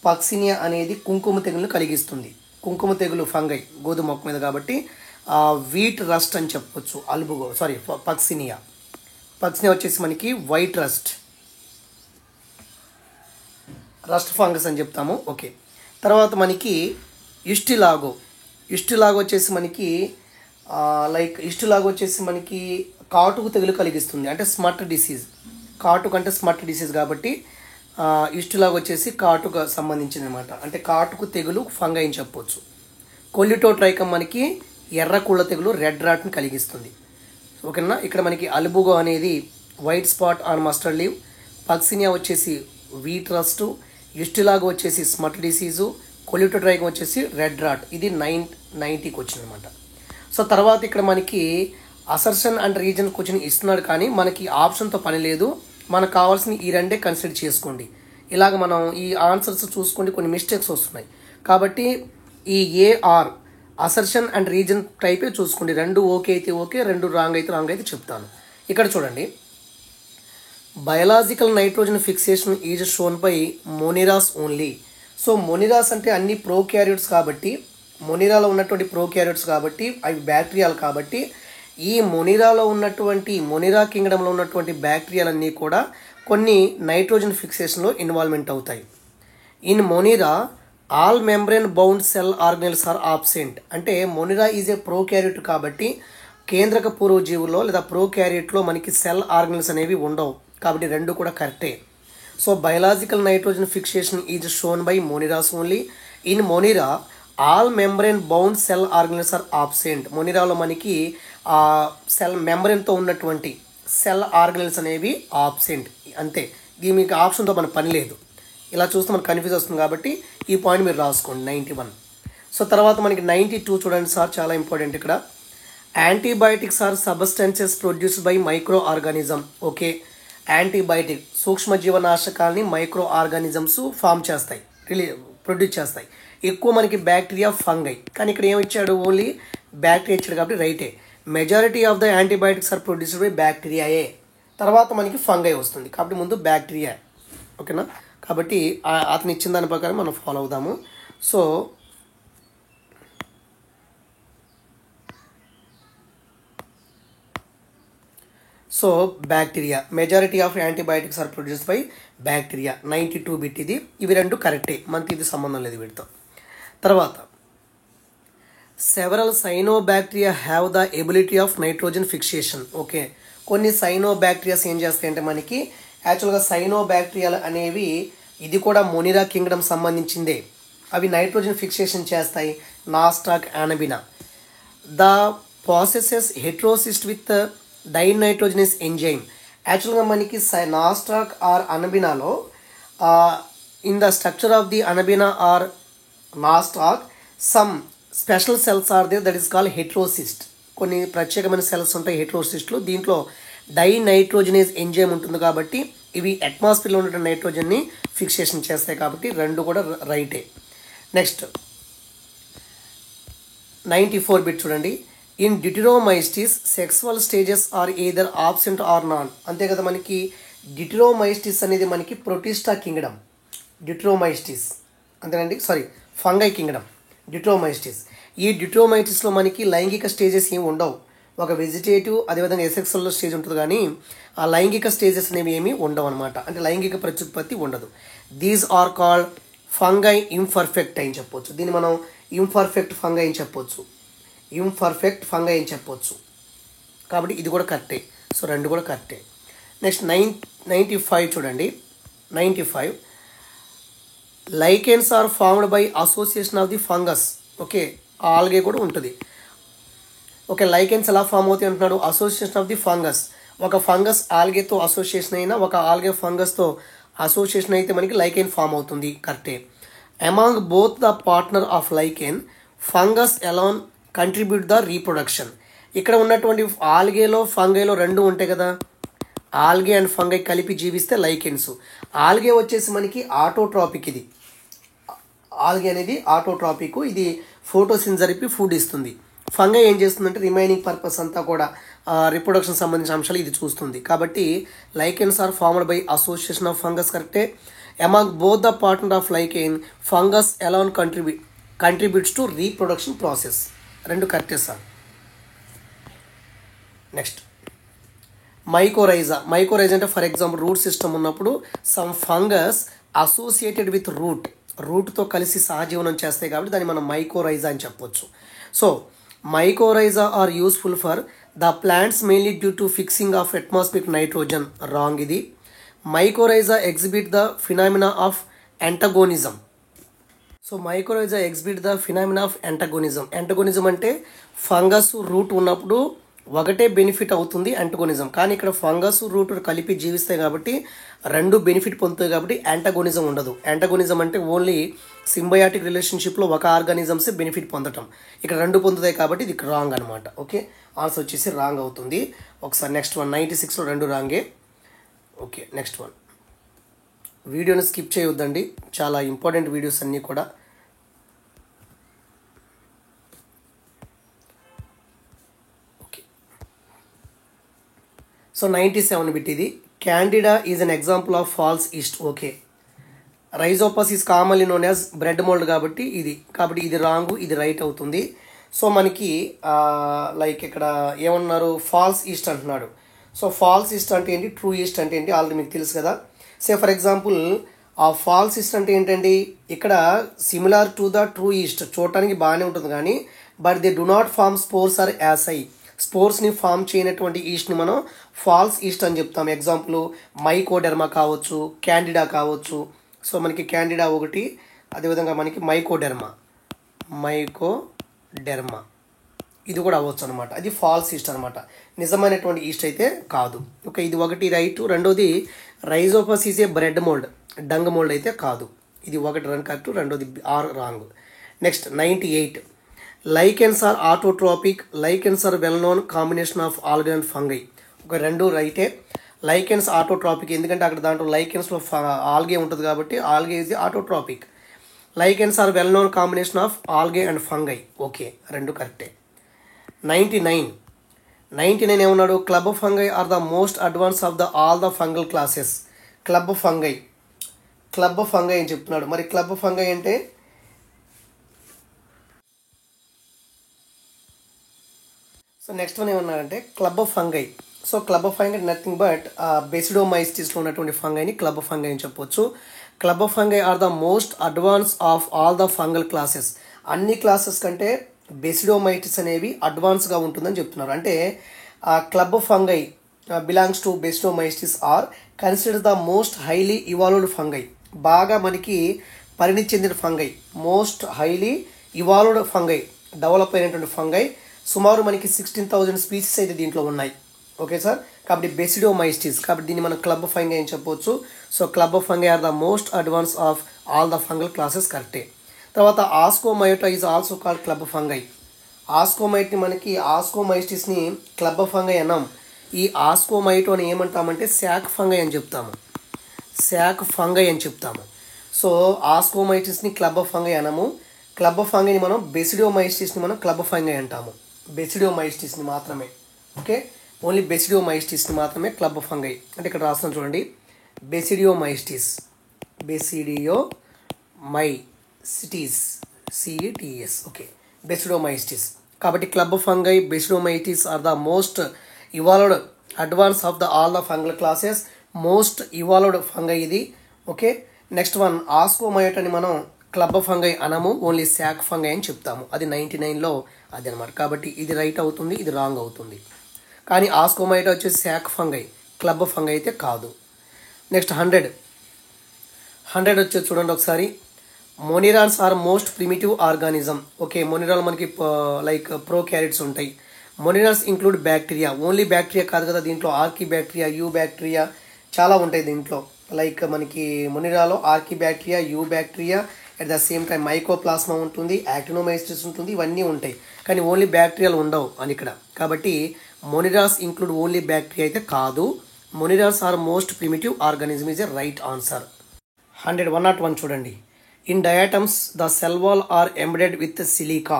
పక్సినియా అనేది కుంకుమ తెగులు కలిగిస్తుంది. కుంకుమ తెగులు ఫంగై గోధుమ మొక్క మీద కాబట్టి వీట్ రస్ట్ అని చెప్పొచ్చు. అల్బుగో పక్సినియా. పక్సినియా వచ్చేసి మనకి వైట్ రస్ట్ ఫంగస్ అని చెప్తాము. ఓకే, తర్వాత మనకి ఇస్టిలాగో వచ్చేసి మనకి వచ్చేసి మనకి కాటుకు తెగులు కలిగిస్తుంది, అంటే స్మట్ డిసీజ్. కాటుకు అంటే స్మట్ డిసీజ్ కాబట్టి ఇస్టిలాగో వచ్చేసి కాటుకు సంబంధించింది అనమాట, అంటే కాటుకు తెగులు ఫంగై అని చెప్పొచ్చు. కొల్లిటోట్రైకం మనకి ఎర్ర కుళ్ళ తెగులు రెడ్ రాట్ని కలిగిస్తుంది. ఓకేనా. ఇక్కడ మనకి అల్బుగో అనేది white spot on mustard leave, Puccinia వచ్చేసి వీట్ రస్ట్, ఇస్టిలాగో వచ్చేసి స్మట్ డిసీజు, కొల్లిటోట్రైకం వచ్చేసి రెడ్ రాట్. ఇది 90కి వచ్చిందనమాట. సో తర్వాత ఇక్కడ మనకి అసర్షన్ అండ్ రీజన్ క్వశ్చన్ ఇస్తున్నాడు, కానీ మనకి ఆప్షన్తో పని లేదు. మనకు కావాల్సిన ఈ రెండే కన్సిడర్ చేసుకోండి. ఇలాగ మనం ఈ ఆన్సర్స్ చూసుకోండి, కొన్ని మిస్టేక్స్ వస్తున్నాయి కాబట్టి ఈ ఏఆర్ అసర్షన్ అండ్ రీజన్ టైపే చూసుకోండి. రెండు ఓకే అయితే ఓకే, రెండు రాంగ్ అయితే చెప్తాను. ఇక్కడ చూడండి, biological nitrogen fixation is shown by moneras only. So moneras అంటే అన్ని ప్రోక్యారియోట్స్ కాబట్టి, మొనిరాలో ఉన్నటువంటి ప్రోక్యారియోట్స్ కాబట్టి అవి బ్యాక్టీరియాలు కాబట్టి ఈ మొనిరా కింగ్డంలో ఉన్నటువంటి బ్యాక్టీరియాలన్నీ కూడా కొన్ని నైట్రోజన్ ఫిక్సేషన్లో ఇన్వాల్వ్మెంట్ అవుతాయి. In Monera all membrane bound cell organelles are absent. అంటే మొనిరా ఈజ్ ఏ ప్రోక్యారియోట్ కాబట్టి కేంద్రక పూర్వజీవుల్లో లేదా ప్రోక్యారియోట్లో మనకి సెల్ ఆర్గనెల్స్ అనేవి ఉండవు కాబట్టి రెండు కూడా కరెక్టే. So biological nitrogen fixation is shown by moneras only. In Monera all membrane bound cell organelles are absent. మొనిరాలో మనకి సెల్ మెంబ్రెన్తో ఉన్నటువంటి సెల్ ఆర్గనెల్స్ అనేవి ఆబ్సెంట్, అంతే. దీని మీకు ఆప్షన్తో మన పని లేదు. ఇలా చూస్తే మనకు కన్ఫ్యూజ్ వస్తుంది కాబట్టి ఈ పాయింట్ మీరు రాసుకోండి. 91. సో తర్వాత మనకి 92 చూడండి సార్, చాలా ఇంపార్టెంట్. ఇక్కడ antibiotics are substances produced by micro organism. Okay, antibiotic సూక్ష్మజీవనాశకాలని మైక్రో ఆర్గానిజమ్స్ ప్రొడ్యూస్ చేస్తాయి. ఎక్కువ మనకి బ్యాక్టీరియా, ఫంగై, కానీ ఇక్కడ ఏమి ఇచ్చాడు? ఓన్లీ బ్యాక్టీరియా ఇచ్చాడు కాబట్టి రైటే. Majority of the antibiotics are produced by బ్యాక్టీరియాయే. తర్వాత మనకి ఫంగై వస్తుంది కాబట్టి ముందు బ్యాక్టీరియా. ఓకేనా. కాబట్టి అతను ఇచ్చిన దాని ప్రకారం మనం ఫాలో అవుదాము. So bacteria, majority of antibiotics are produced by bacteria. 92 bit ఇది. ఇవి రెండు కరెక్టే, మనకి ఇది సంబంధం లేదు వీటితో. తర్వాత several cyanobacteria have the ability of nitrogen fixation. Okay, కొన్ని సైనోబ్యాక్టీరియాస్ ఏం చేస్తాయంటే మనకి యాక్చువల్గా సైనోబ్యాక్టీరియాలు అనేవి ఇది కూడా మొనిరా కింగ్డమ్ సంబంధించిందే. అవి నైట్రోజన్ ఫిక్సేషన్ చేస్తాయి. Nostoc, Anabaena. The processes heterocyst with dinitrogenase enzyme. యాక్చువల్గా మనకి నాస్టాక్ ఆర్ అనబినాలో in the structure of the Anabaena or Nostoc some special cells are there that is called heterocyst. కొన్ని ప్రత్యేకమైన సెల్స్ ఉంటాయి హెట్రోసిస్ట్లు. దీంట్లో డైనైట్రోజనస్ ఎంజైమ్ ఉంటుంది కాబట్టి ఇవి అట్మాస్ఫియర్లో ఉన్న నైట్రోజన్ని ఫిక్సేషన్ చేస్తాయి కాబట్టి రెండు కూడా రైటే. నెక్స్ట్ 94 బిట్ చూడండి. In deuteromycetes sexual stages are either absent or none. అంతే కదా, మనకి డిటిరోమైస్టిస్ అనేది మనకి ప్రొటిస్టా కింగ్డమ్. డిటిరోమైస్టిస్ అంతేనండి, ఫంగై కింగ్డమ్ డిటిరోమైస్టిస్. ఈ డిటిరోమైటిస్లో మనకి లైంగిక స్టేజెస్ ఏమి ఉండవు. ఒక వెజిటేటివ్ అదేవిధంగా ఎసెక్సువల్ స్టేజ్ ఉంటుంది, కానీ ఆ లైంగిక స్టేజెస్ అనేవి ఏమి ఉండవు అనమాట. అంటే లైంగిక ప్రత్యుత్పత్తి ఉండదు. These are called fungi imperfect అని చెప్పొచ్చు. దీన్ని మనం ఇంపర్ఫెక్ట్ ఫంగై అని చెప్పొచ్చు. కాబట్టి ఇది కూడా కరెక్టే. సో రెండు కూడా కరెక్టే. నెక్స్ట్ 95 చూడండి. 95 lichens are formed by association of the fungus. Okay, algae కూడా ఉంటుంది. ఓకే, లైకెన్స్ ఎలా ఫామ్ అవుతాయి అంటున్నాడు? Association of the fungus. ఒక ఫంగస్ ఆల్గేతో అసోసియేషన్ అయినా, ఒక ఆల్గే ఫంగస్తో అసోసియేషన్ అయితే మనకి లైకెన్ ఫామ్ అవుతుంది. కరెక్టే. Among both the partner of lichen fungus alone contribute the reproduction. ఇక్కడ ఉన్నటువంటి ఆల్గేలో ఫంగైలో రెండు ఉంటాయి కదా, ఆల్గే అండ్ ఫంగై కలిపి జీవిస్తే లైకెన్స్. ఆల్గే వచ్చేసి మనకి ఆటోట్రాపిక్. ఇది ఆల్గే అనేది ఆటోట్రాపిక్, ఇది ఫోటోసిన్ జరిపి ఫుడ్ ఇస్తుంది. ఫంగై ఏం చేస్తుందంటే రిమైనింగ్ పర్పస్ అంతా కూడా రిప్రొడక్షన్ సంబంధించిన అంశాలు ఇది చూస్తుంది. కాబట్టి lichens are formed by association of fungus కరెక్టే. Among both the partner of lichen fungus alone contributes to reproduction process. రెండు కరెక్టే సార్. Next mycorrhiza. మైకోరైజా అంటే ఫర్ ఎగ్జాంపుల్ రూట్ సిస్టమ్ ఉన్నప్పుడు సమ్ ఫంగస్ అసోసియేటెడ్ విత్ రూట్తో కలిసి సహజీవనం చేస్తాయి కాబట్టి దాన్ని మనం మైకోరైజా అని చెప్పొచ్చు. So mycorrhiza are useful for the plants mainly due to fixing of atmospheric nitrogen. Wrong ఇది. Mycorrhiza exhibit the phenomena of antagonism. So mycorrhiza exhibit the phenomena of antagonism. Antagonism అంటే ఫంగస్ రూట్ ఉన్నప్పుడు ఒకటే benefit అవుతుంది యాంటగోనిజం, కానీ ఇక్కడ fungus route కలిపి జీవిస్తాయి కాబట్టి రెండు బెనిఫిట్ పొందుతాయి కాబట్టి యాంటగోనిజం ఉండదు. యాంటగోనిజం అంటే ఓన్లీ సింబయాటిక్ రిలేషన్షిప్లో ఒక ఆర్గానిజమ్స్ బెనిఫిట్ పొందటం, ఇక్కడ రెండు పొందుతాయి కాబట్టి ఇది రాంగ్ అనమాట. ఓకే, ఆన్సర్ వచ్చేసి రాంగ్ అవుతుంది. ఒకసారి నెక్స్ట్ వన్. 96లో రెండు రాంగే. Okay, next one. వీడియోని స్కిప్ చేయొద్దండి, చాలా ఇంపార్టెంట్ వీడియోస్ అన్నీ కూడా. ఓకే, సో 97 బిట్ ఇది. Candida is an example of false yeast. Okay, Rhizopus is commonly known as bread mould కాబట్టి ఇది రాంగ్, ఇది రైట్ అవుతుంది. సో మనకి లైక్ ఇక్కడ ఏమన్నారు, ఫాల్స్ ఈస్ట్ అంటున్నాడు. సో ఫాల్స్ ఈస్ట్ అంటే ఏంటి, ట్రూ ఈస్ట్ అంటే ఏంటి ఆల్రెడీ మీకు తెలుసు కదా. సే ఫర్ ఎగ్జాంపుల్ ఆ ఫాల్స్ ఈస్ట్ అంటే ఏంటండి, ఇక్కడ similar to the true yeast చూడటానికి బాగానే ఉంటుంది కానీ but they do not form spores or asci. స్పోర్స్ని ఫామ్ చేయనటువంటి ఈస్ట్ని మనం ఫాల్స్ ఈస్ట్ అని చెప్తాం. ఎగ్జాంపుల్ మైకోడెర్మా కావచ్చు, క్యాండిడా కావచ్చు. సో మనకి క్యాండిడా ఒకటి, అదేవిధంగా మనకి మైకోడెర్మా ఇది కూడా అవ్వచ్చు అనమాట. అది ఫాల్స్ ఈస్ట్ అనమాట, నిజమైనటువంటి ఈస్ట్ అయితే కాదు. ఓకే, ఇది ఒకటి రైట్. రెండోది Rhizopus is a bread mould, dung mould అయితే కాదు. ఇది ఒకటి కరెక్ట్, రెండోది are wrong. Next 98. Lichens are autotrophic. Lichens are well known combination of algae and fungi. ఒక రెండు రైటే. లైకెన్స్ ఆటోట్రాపిక్ ఎందుకంటే అక్కడ దాంట్లో లైకెన్స్లో ఆల్గే ఉంటుంది కాబట్టి algae is autotrophic. Lichens are well known combination of algae and fungi. Okay, రెండు కరెక్టే. 99 ఏమన్నాడు, club fungi are the most advance of the all the fungal classes. Club fungi అని చెప్తున్నాడు. మరి క్లబ్ ఫంగై అంటే సో నెక్స్ట్ వన్ ఏమన్నాడంటే club fungi. So club fungi nothing but బెసిడోమైస్టిస్లో ఉన్నటువంటి ఫంగైని క్లబ్ ఫంగై అని చెప్పొచ్చు. Club fungi are the most advance of all the fungal classes. అన్ని క్లాసెస్ కంటే బెసిడోమైటిస్ అనేవి అడ్వాన్స్గా ఉంటుందని చెప్తున్నారు. అంటే club fungi belongs to basidiomycetes are consider the most highly evolved fungi. బాగా మనకి పరిణితి చెందిన fungi, most highly evolved fungi, develop అయినటువంటి ఫంగై. సుమారు మనకి 16,000 స్పీసీస్ అయితే దీంట్లో ఉన్నాయి. ఓకే సార్, కాబట్టి బెసిడోమైటిస్ కాబట్టి దీన్ని మనం క్లబ్ ఫంగై అని చెప్పొచ్చు. So club fungi are the most advance of all the fungal classes కరెక్టే. తర్వాత ascomycota is also called club fungi. ఆస్కోమైటిస్ని క్లబ్ ఫంగై అన్నాం. ఈ ఆస్కోమైటో అని ఏమంటామంటే శాక్ ఫంగై అని చెప్తాము. సో ఆస్కోమైటిస్ని క్లబ్ ఫంగై అనము. క్లబ్ ఫంగైని మనం బెసిడోమైటిస్ని మనం క్లబ్ ఫంగై అంటాము. బెసిడోమైటిస్ని మాత్రమే. ఓకే, ఓన్లీ బెసిడోమైటిస్ని మాత్రమే క్లబ్ ఫంగై అంటే ఇక్కడ రాస్తాను చూడండి, బెసిడియోమైటిస్ CETS. Okay, basidiomycetes. కాబట్టి club fungi, basidiomycetes are the most evolved advance of the all the fungal classes. Most evolved fungi ఇది. ఓకే, నెక్స్ట్ వన్ ఆస్కోమైటని మనం క్లబ్ ఫంగై అనము, ఓన్లీ శాక్ ఫంగై అని చెప్తాము. అది 99లో అది అనమాట. కాబట్టి ఇది రైట్ అవుతుంది, ఇది రాంగ్ అవుతుంది. కానీ ఆస్కోమైటా వచ్చేసి శాక్ ఫంగై, క్లబ్ ఫంగై అయితే కాదు. నెక్స్ట్ 100 వచ్చేసి చూడండి ఒకసారి. Monerals are most primitive organism. Okay, monerals మనకి లైక్ ప్రోకారియోట్స్ ఉంటాయి. Monerals include bacteria. Only bacteria కాదు కదా, దీంట్లో ఆర్కీ బ్యాక్టీరియా, యూ బ్యాక్టీరియా చాలా ఉంటాయి దీంట్లో. లైక్ మనకి మొనిరాలో archaebacteria, eubacteria, at the same time mycoplasma ఉంటుంది, యాక్టినోమైసిస్ ఉంటుంది, ఇవన్నీ ఉంటాయి. కానీ ఓన్లీ బ్యాక్టీరియాలు ఉండవు అని ఇక్కడ. కాబట్టి మొనిరాల్స్ ఇంక్లూడ్ ఓన్లీ బ్యాక్టీరియా అయితే కాదు. Monerals are most primitive organism is a right answer. 101 చూడండి. In diatoms the cell wall are embedded with silica.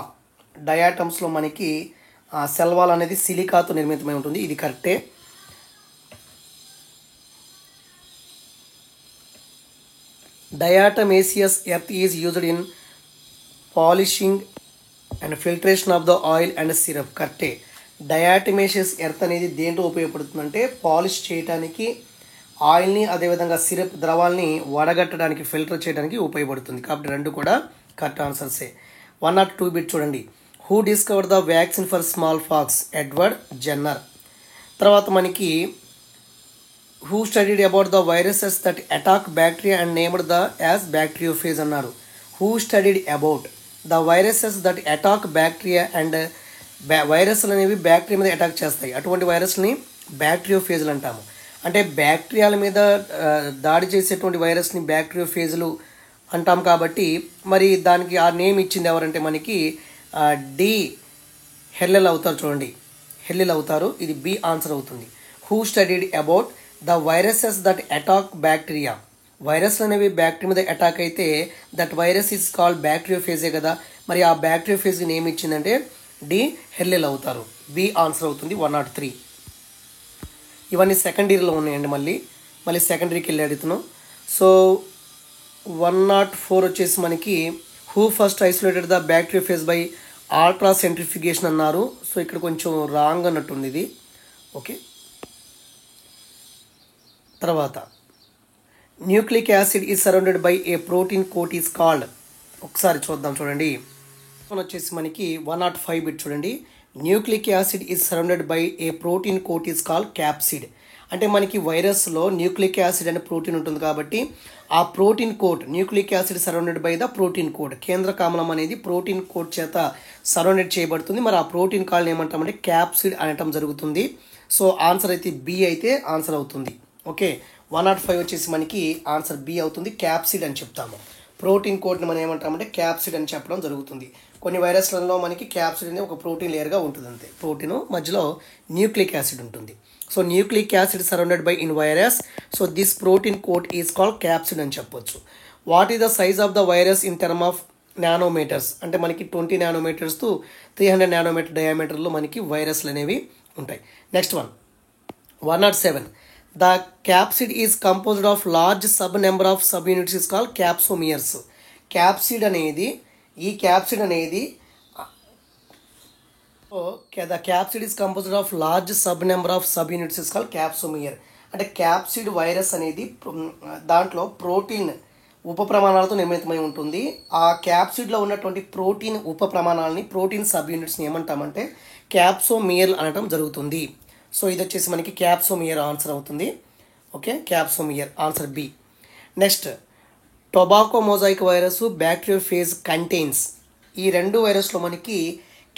డయాటమ్స్లో మనకి సెల్ వాల్ అనేది సిలికాతో నిర్మితమై ఉంటుంది. ఇది కరెక్టే. Diatomaceous earth is used in polishing and filtration of the oil and syrup. కరెక్టే. డయాటమేషియస్ earth అనేది దేంట్లో ఉపయోగపడుతుందంటే పాలిష్ చేయడానికి, ఆయిల్ని అదేవిధంగా సిరప్ ద్రవాల్ని వడగట్టడానికి, ఫిల్టర్ చేయడానికి ఉపయోగపడుతుంది. కాబట్టి రెండు కూడా కరెక్ట్ ఆన్సర్సే. 102 బిట్ చూడండి. Who discovered the vaccine for small pox? Edward Jenner. తర్వాత మనకి who studied about the viruses that attack bacteria and named the as bacteriophage అన్నారు. who studied about the viruses that attack bacteria and వైరస్లు అనేవి bacteria మీద attack చేస్తాయి. అటువంటి వైరస్ని బ్యాక్టీరియోఫేజ్లు అంటాము. అంటే బ్యాక్టీరియాల మీద దాడి చేసేటువంటి వైరస్ని బ్యాక్టీరియోఫేజ్లు అంటాం. కాబట్టి మరి దానికి ఆ నేమ్ ఇచ్చింది ఎవరంటే మనకి డి హెల్లెల్ అవుతారు. చూడండి, హెల్లెల్ అవుతారు. ఇది బి ఆన్సర్ అవుతుంది. who studied about the viruses that attack bacteria. వైరస్లు అనేవి బ్యాక్టీరియా మీద అటాక్ అయితే దట్ వైరస్ ఈజ్ కాల్డ్ బ్యాక్టీరియోఫేజే కదా. మరి ఆ బ్యాక్టీరియోఫేజ్కి నేమ్ ఇచ్చిందంటే డి హెల్లెల్ అవుతారు. బి ఆన్సర్ అవుతుంది. 103. ఇవన్నీ సెకండరీలో ఉన్నాయండి. మళ్ళీ సెకండరీకి వెళ్ళి అడుగుతున్నాం. సో 104 వచ్చేసి మనకి who first isolated the bacteriophage by ultra centrifugation అన్నారు. సో ఇక్కడ కొంచెం రాంగ్ అన్నట్టుంది ఇది. ఓకే. తర్వాత nucleic acid is surrounded by a protein coat is called. ఒకసారి చూద్దాం. చూడండి, వచ్చేసి మనకి 105 బిట్ చూడండి. Nucleic acid is surrounded by a protein coat is called capsid. అంటే మనకి వైరస్లో న్యూక్లిక్ యాసిడ్ అనే ప్రోటీన్ ఉంటుంది కాబట్టి ఆ protein coat, nucleic acid surrounded by the protein coat, కేంద్రక ఆమ్లం అనేది ప్రోటీన్ కోట్ చేత సరౌండెడ్ చేయబడుతుంది. మరి ఆ ప్రోటీన్ కాల్ని ఏమంటామంటే క్యాప్సిడ్ అనటం జరుగుతుంది. సో ఆన్సర్ అయితే బి అయితే ఆన్సర్ అవుతుంది. ఓకే. 105 వచ్చేసి మనకి ఆన్సర్ బి అవుతుంది. క్యాప్సిడ్ అని చెప్తాము. ప్రోటీన్ కోడ్ని మనం ఏమంటామంటే క్యాప్సిడ్ అని చెప్పడం జరుగుతుంది. కొన్ని వైరస్లలో మనకి క్యాప్సిడ్ అనేది ఒక ప్రోటీన్ లేయర్గా ఉంటుంది అంతే. ప్రోటీన్ మధ్యలో న్యూక్లిక్ యాసిడ్ ఉంటుంది. So nucleic acid surrounded by in virus. So this protein coat is called capsid అని చెప్పొచ్చు. What is the size of the virus in term of nanometres? అంటే మనకి 20 నానోమీటర్స్ టు 300 నానోమీటర్ డయామీటర్లో మనకి వైరస్లు అనేవి ఉంటాయి. Next 107. The capsid is composed of large sub number of subunits is called capsomeres. Capsid అనేది, ఈ capsid అనేది the capsid is composed of large sub number of subunits is called capsomere. అంటే capsid virus అనేది దాంట్లో protein ఉప ప్రమాణాలతో నిర్మితమై ఉంటుంది. ఆ క్యాప్సిడ్లో ఉన్నటువంటి ప్రోటీన్ ఉప ప్రమాణాలని, ప్రోటీన్ సబ్ యూనిట్స్ని ఏమంటామంటే క్యాప్సోమియర్ అనడం జరుగుతుంది. సో ఇది వచ్చేసి మనకి క్యాప్సోమియర్ ఆన్సర్ అవుతుంది. Okay, capsomere answer B. Next tobacco mosaic virus bacteriophage contains. ఈ రెండు వైరస్లో మనకి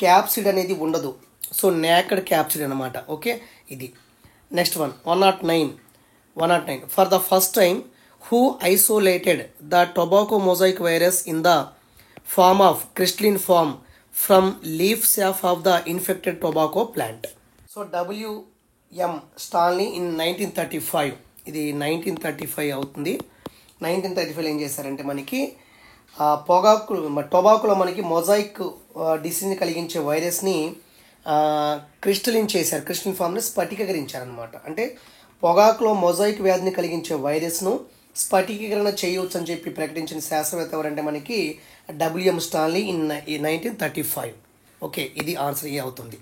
క్యాప్సిడ్ అనేది ఉండదు. సో నేకెడ్ క్యాప్సిడ్ అనమాట. ఓకే, ఇది. Next 109. For the first time who isolated the tobacco mosaic virus in the form of crystalline form from leaf sap of the infected tobacco plant. So WM Stanley in 1935. ఇది 1935 అవుతుంది. 1935లో ఏం చేశారంటే మనకి టొబాకోలో మనకి mosaic డిసీజ్ని కలిగించే వైరస్ని crystalline చేశారు. Crystalline ఫామ్ని స్ఫటికీకరించారనమాట. అంటే పొగాకులో మొజాయిక్ వ్యాధిని కలిగించే వైరస్ను స్ఫటికీకరణ చేయవచ్చు అని చెప్పి ప్రకటించిన శాస్త్రవేత్త ఎవరంటే మనకి WM స్టాన్లీ ఇన్ 1935. ఓకే, ఇది ఆన్సర్ ఏ అవుతుంది.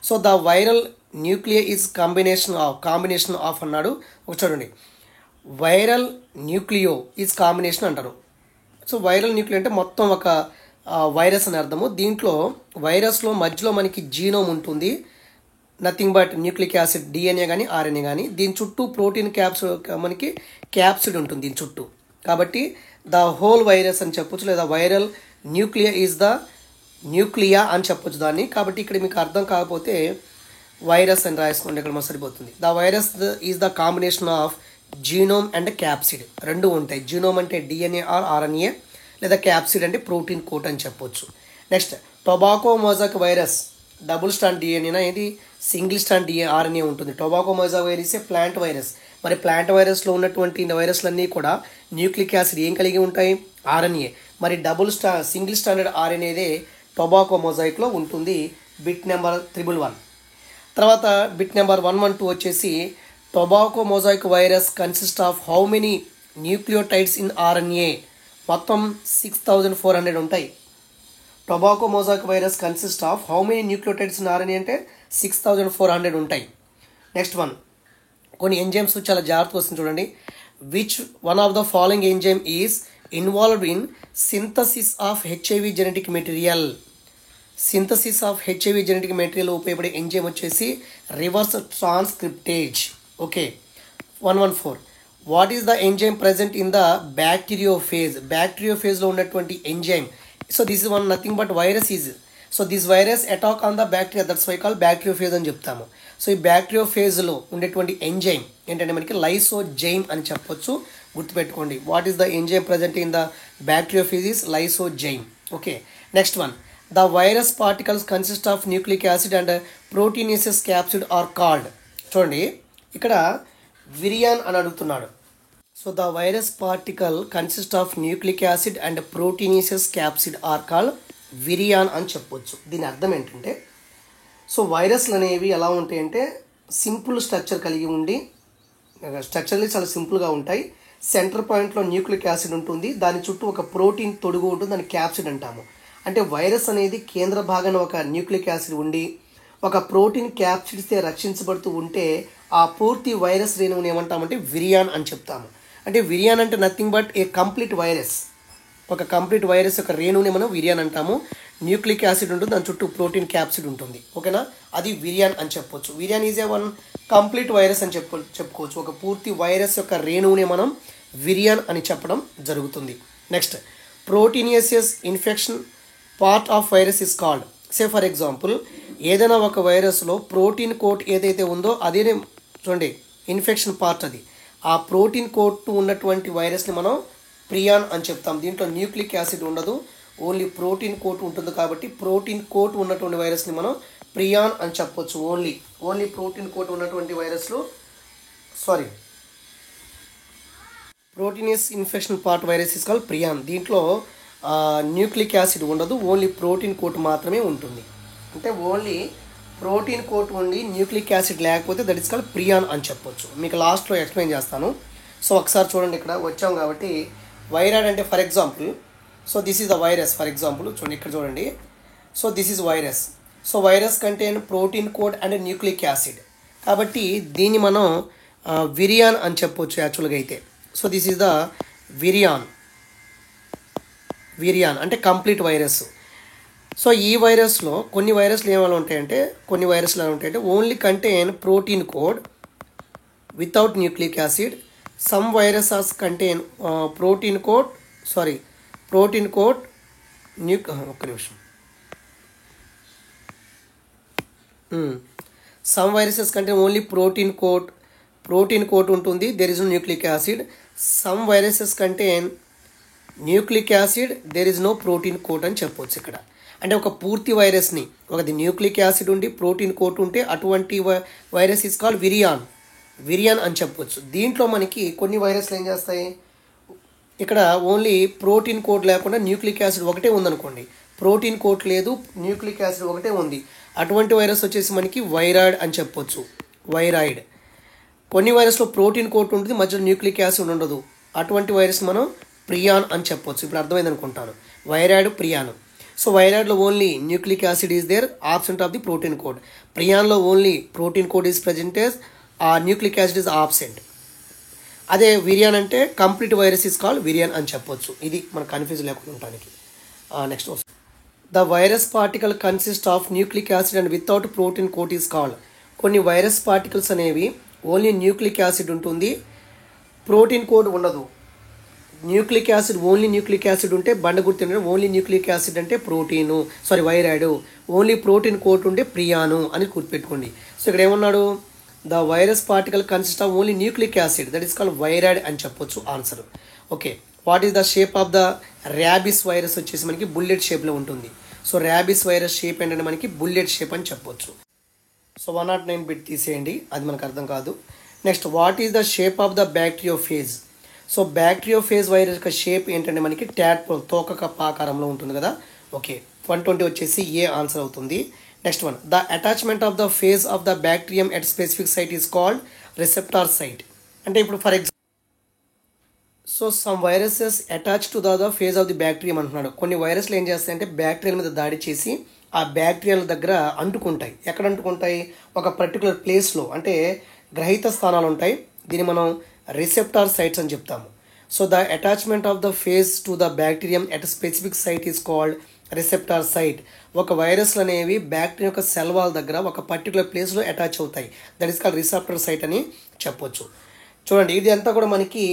So the viral nuclear is combination of అన్నాడు. ఒక చూడండి, వైరల్ న్యూక్లియో ఈజ్ కాంబినేషన్ అంటారు. సో వైరల్ న్యూక్లియో అంటే మొత్తం ఒక వైరస్ అని అర్థము. దీంట్లో వైరస్లో మధ్యలో మనకి జీనోమ్ ఉంటుంది, nothing but nucleic acid, DNA కానీ RNA కానీ. దీని చుట్టూ ప్రోటీన్ మనకి క్యాప్సిడ్ ఉంటుంది దీని చుట్టూ. కాబట్టి ద హోల్ వైరస్ అని చెప్పొచ్చు, లేదా viral nuclear is the nuclei అని చెప్పొచ్చు దాన్ని. కాబట్టి ఇక్కడ మీకు అర్థం కాకపోతే వైరస్ అని రాసుకోండి, ఇక్కడ మనకు సరిపోతుంది. The virus is the combination of genome and capsid. రెండు ఉంటాయి. జీనోమ్ అంటే DNA ఆర్ RNA, లేదా క్యాప్సిడ్ అంటే ప్రోటీన్ కోట్ అని చెప్పొచ్చు. Next tobacco mosaic virus double stand DNA, ఇది సింగిల్ స్టాండ్ RNA ఉంటుంది. Tobacco mosaic virus plant virus. మరి ప్లాంట్ వైరస్లో ఉన్నటువంటి వైరస్లన్నీ కూడా న్యూక్లిక్ యాసిడ్ ఏం కలిగి ఉంటాయి? RNA. మరి సింగిల్ స్టాండర్డ్ ఆర్ఎన్ఏదే టొబాకో మొజాయిక్లో ఉంటుంది. Bit number 111. తర్వాత బిట్ నెంబర్ 112 వచ్చేసి tobacco mosaic virus consist of how many nucleotides in RNA. మొత్తం 6400 ఉంటాయి. Tobacco mosaic virus consist of how many nucleotides in RNA అంటే 6400 ఉంటాయి. నెక్స్ట్ వన్, కొన్ని ఎంజైమ్స్ చాలా జాగ్రత్తగా వస్తుంది చూడండి. Which one of the following enzyme is involved in synthesis of HIV genetic material. Synthesis of HIV genetic material ఉపయోగపడే enzyme వచ్చేసి reverse transcriptase. Okay. 114. What is the enzyme present in the bacteriophage. బ్యాక్టీరియోఫేజ్లో ఉన్నటువంటి enzyme. So this is one nothing but virus is. So this virus attack on the bacteria, that's why call bacteriophage అని చెప్తాము. So ఈ బ్యాక్టీరియోఫేజ్లో ఉండేటువంటి enzyme ఏంటంటే మనకి lysozyme అని చెప్పొచ్చు, గుర్తుపెట్టుకోండి. What is the enzyme present in the bacteriophage is lysozyme. Okay. Next one, the virus particles consist of nucleic acid and proteinaceous capsid are called. చూడండి ఇక్కడ విరియాన్ అని అడుగుతున్నాడు. So the virus particle consist of nucleic acid and proteinaceous capsid are called virion అని చెప్పొచ్చు. దీని అర్థం ఏంటంటే, so వైరస్లు అనేవి ఎలా ఉంటాయంటే సింపుల్ స్ట్రక్చర్ కలిగి ఉండి, స్ట్రక్చర్లు చాలా సింపుల్గా ఉంటాయి. సెంటర్ పాయింట్లో న్యూక్లిక్ యాసిడ్ ఉంటుంది, దాని చుట్టూ ఒక ప్రోటీన్ తొడుగు ఉంటుంది, దాన్ని క్యాప్సిడ్ అంటాము. అంటే వైరస్ అనేది కేంద్ర భాగాన ఒక న్యూక్లిక్ యాసిడ్ ఉండి ఒక ప్రోటీన్ క్యాప్సిడ్స్తే రక్షించబడుతూ ఉంటే ఆ పూర్తి వైరస్ రేణువుని ఏమంటామంటే విరియాన్ అని చెప్తాము. అంటే విరియాన్ అంటే nothing but A complete virus. ఒక కంప్లీట్ వైరస్ యొక్క రేణువుని మనం విరియాన్ అంటాము. న్యూక్లిక్ యాసిడ్ ఉంటుంది, దాని చుట్టూ ప్రోటీన్ క్యాప్సిడ్ ఉంటుంది. ఓకేనా, అది విరియాన్ అని చెప్పొచ్చు. విరియాన్ is a one complete virus అని చెప్పుకోవచ్చు. ఒక పూర్తి వైరస్ యొక్క రేణువుని మనం విరియాన్ అని చెప్పడం జరుగుతుంది. Next, proteinaceous infection part of virus is called. Say for example, ఏదైనా ఒక వైరస్లో ప్రోటీన్ కోట్ ఏదైతే ఉందో అదే చూడండి ఇన్ఫెక్షన్ పార్ట్. అది ఆ ప్రోటీన్ కోట్ ఉన్నటువంటి వైరస్ని మనం ప్రియాన్ అని చెప్తాం. దీంట్లో న్యూక్లిక్ యాసిడ్ ఉండదు, ఓన్లీ ప్రోటీన్ కోట్ ఉంటుంది. కాబట్టి ప్రోటీన్ కోట్ ఉన్నటువంటి వైరస్ని మనం ప్రియాన్ అని చెప్పొచ్చు. ఓన్లీ ప్రోటీన్ కోట్ ఉన్నటువంటి వైరస్లో proteinaceous infection part virus is called prion. దీంట్లో న్యూక్లిక్ యాసిడ్ ఉండదు, ఓన్లీ ప్రోటీన్ కోట్ మాత్రమే ఉంటుంది. అంటే ఓన్లీ ప్రోటీన్ కోట్ ఉండి న్యూక్లిక్ యాసిడ్ లేకపోతే దట్ ఇస్ కాల్డ్ ప్రియాన్ అని చెప్పొచ్చు. మీకు లాస్ట్లో ఎక్స్ప్లెయిన్ చేస్తాను. సో ఒకసారి చూడండి, ఇక్కడ వచ్చాం కాబట్టి వైరాయిడ్ అంటే for example, so this is the virus for example. చూడండి ఇక్కడ చూడండి, so this is virus. So virus contain protein code and nucleic acid. కాబట్టి దీన్ని మనం విరియాన్ అని చెప్పొచ్చు యాక్చువల్గా అయితే. సో దిస్ ఈజ్ ద విరియాన్ అంటే కంప్లీట్ వైరస్. సో ఈ వైరస్లో కొన్ని వైరస్లు ఏమైనా ఉంటాయంటే only contain protein code without nucleic acid. Some viruses contain protein code ఒక్క నిమిషం. Some viruses contain only protein code ఉంటుంది, there is no nucleic acid. Some viruses contain nucleic acid, there is no protein code అని చెప్పొచ్చు ఇక్కడ. అంటే ఒక పూర్తి వైరస్ని ఒకది న్యూక్లిక్ యాసిడ్ ఉండి ప్రోటీన్ కోట్ ఉంటే అటువంటి వైరస్ ఇస్ కాల్డ్ విరియాన్ అని చెప్పొచ్చు. దీంట్లో మనకి కొన్ని వైరస్లు ఏం చేస్తాయి, ఇక్కడ ఓన్లీ ప్రోటీన్ కోట్ లేకుండా న్యూక్లిక్ యాసిడ్ ఒకటే ఉందనుకోండి, ప్రోటీన్ కోట్ లేదు, న్యూక్లిక్ యాసిడ్ ఒకటే ఉంది, అటువంటి వైరస్ వచ్చేసి మనకి వైరాయిడ్ అని చెప్పొచ్చు. వైరాయిడ్. కొన్ని వైరస్లో ప్రోటీన్ కోట్ ఉంటుంది, మధ్యలో న్యూక్లిక్ యాసిడ్ ఉండదు, అటువంటి వైరస్ మనం ప్రియాన్ అని చెప్పొచ్చు. ఇప్పుడు అర్థమైంది అనుకుంటాను, వైరాయిడ్ ప్రియాన్. సో వైరాయిడ్లో only nucleic acid is there, absent of the protein code. ప్రియాన్లో only protein code is presented, ఆ న్యూక్లిక్ యాసిడ్ ఈజ్ ఆబ్సెంట్. అదే విరియాన్ అంటే complete virus is called virion అని చెప్పొచ్చు. ఇది మనకు కన్ఫ్యూజ్ లేకుండా ఉండడానికి. Next, the virus particle consist of nucleic acid and without protein coat is called. కొన్ని వైరస్ పార్టికల్స్ అనేవి ఓన్లీ న్యూక్లిక్ యాసిడ్ ఉంటుంది, ప్రోటీన్ కోడ్ ఉండదు. Nucleic acid only nucleic acid ఉంటే బండ గుర్తు, ఓన్లీ న్యూక్లిక్ యాసిడ్ అంటే వైరాయిడ్, ఓన్లీ ప్రోటీన్ కోట్ ఉంటే ప్రియాను అని గుర్తుపెట్టుకోండి. సో ఇక్కడ ఏమన్నాడు, the virus particle consist of only nucleic acid, that is called viroid అని చెప్పొచ్చు answer. Okay. What is the shape of the rabies virus వచ్చేసి మనకి బుల్లెట్ షేప్లో ఉంటుంది. సో ర్యాబిస్ వైరస్ షేప్ ఏంటంటే మనకి బుల్లెట్ షేప్ అని చెప్పొచ్చు. సో 109 బిట్ తీసేయండి, అది మనకు అర్థం కాదు. Next, what is the shape of the bacteriophage. So bacteriophage virus యొక్క షేప్ ఏంటంటే మనకి ట్యాడ్పోల్ తోక కప్ప ఆకారంలో ఉంటుంది కదా. ఓకే, 120 వచ్చేసి ఏ ఆన్సర్ అవుతుంది. Next one, the attachment of the phage of the bacterium at specific site is called receptor site. అంటే ఇప్పుడు for example so some viruses attach to the phage of the bacterium అంటున్నాడు. కొన్ని వైరస్లు ఏం చేస్తాయంటే bacterial మీద దాడి చేసి ఆ బ్యాక్టీరియాల దగ్గర అంటుకుంటాయి. ఎక్కడ అంటుకుంటాయి? ఒక పర్టికులర్ ప్లేస్లో, అంటే గ్రహీత స్థానాలు ఉంటాయి. దీన్ని మనం రిసెప్టార్ సైట్స్ అని చెప్తాము. So the attachment of the phage to the bacterium at specific site is called receptor site. ఒక వైరస్లు అనేవి బ్యాక్టీరియా యొక్క సెల్ వాల్ దగ్గర ఒక పర్టికులర్ ప్లేస్లో అటాచ్ అవుతాయి. That is called receptor site అని చెప్పొచ్చు. చూడండి, ఇది అంతా కూడా మనకి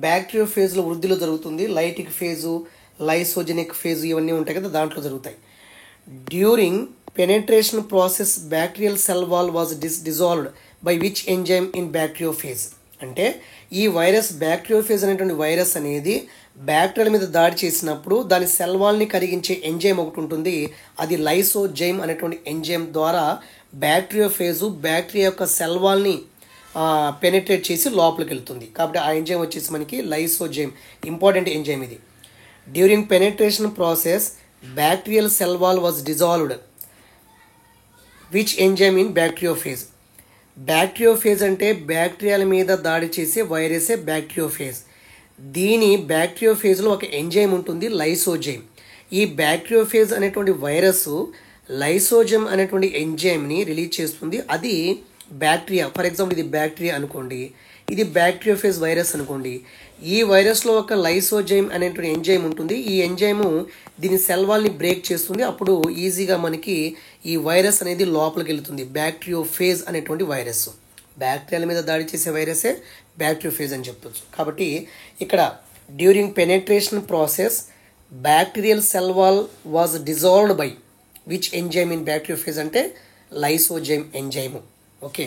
బ్యాక్టీరియో ఫేజ్లో వృద్ధిలో జరుగుతుంది. లైటిక్ ఫేజు, లైసోజెనిక్ ఫేజు ఇవన్నీ ఉంటాయి కదా, దాంట్లో జరుగుతాయి. During penetration process bacterial cell wall was dissolved by which enzyme in bacteriophage. అంటే ఈ వైరస్ బ్యాక్టీరియోఫేజ్ అనేటువంటి వైరస్ అనేది బ్యాక్టీరియల్ మీద దాడి చేసినప్పుడు దాని సెల్ వాల్ని కరిగించే ఎంజైమ్ ఒకటి ఉంటుంది. అది లైసోజైమ్ అనేటువంటి ఎంజైమ్ ద్వారా బ్యాక్టీరియోఫేజు బ్యాక్టీరియా యొక్క సెల్ వాల్ని పెనిట్రేట్ చేసి లోపలికి వెళ్తుంది. కాబట్టి ఆ ఎంజైమ్ వచ్చేసి మనకి లైసోజైమ్, ఇంపార్టెంట్ ఎంజైమ్ ఇది. During penetration process bacterial cell wall was dissolved which enzyme in bacteriophage. Bacteriophage అంటే బ్యాక్టీరియాల మీద దాడి చేసే వైరసే బ్యాక్టీరియోఫేజ్. దీని బ్యాక్టీరియోఫేజ్లో ఒక ఎంజైమ్ ఉంటుంది, లైసోజైమ్. ఈ బ్యాక్టీరియోఫేజ్ అనేటువంటి వైరస్ లైసోజైమ్ అనేటువంటి ఎంజైమ్ని రిలీజ్ చేస్తుంది. అది బ్యాక్టీరియా, ఫర్ ఎగ్జాంపుల్ ఇది బ్యాక్టీరియా అనుకోండి, ఇది బ్యాక్టీరియోఫేజ్ వైరస్ అనుకోండి. ఈ వైరస్లో ఒక లైసోజైమ్ అనేటువంటి ఎంజైమ్ ఉంటుంది. ఈ ఎంజైము దీని సెల్ వాల్ని బ్రేక్ చేస్తుంది. అప్పుడు ఈజీగా మనకి ఈ వైరస్ అనేది లోపలికి వెళ్తుంది. బ్యాక్టీరియోఫేజ్ అనేటువంటి వైరస్, బ్యాక్టీరియాల మీద దాడి చేసే వైరసే బ్యాక్టీరియోఫేజ్ అని చెప్పొచ్చు. కాబట్టి ఇక్కడ during penetration process bacterial cell wall was dissolved by which enzyme in bacteriophage అంటే లైసోజైమ్ ఎంజైము. ఓకే.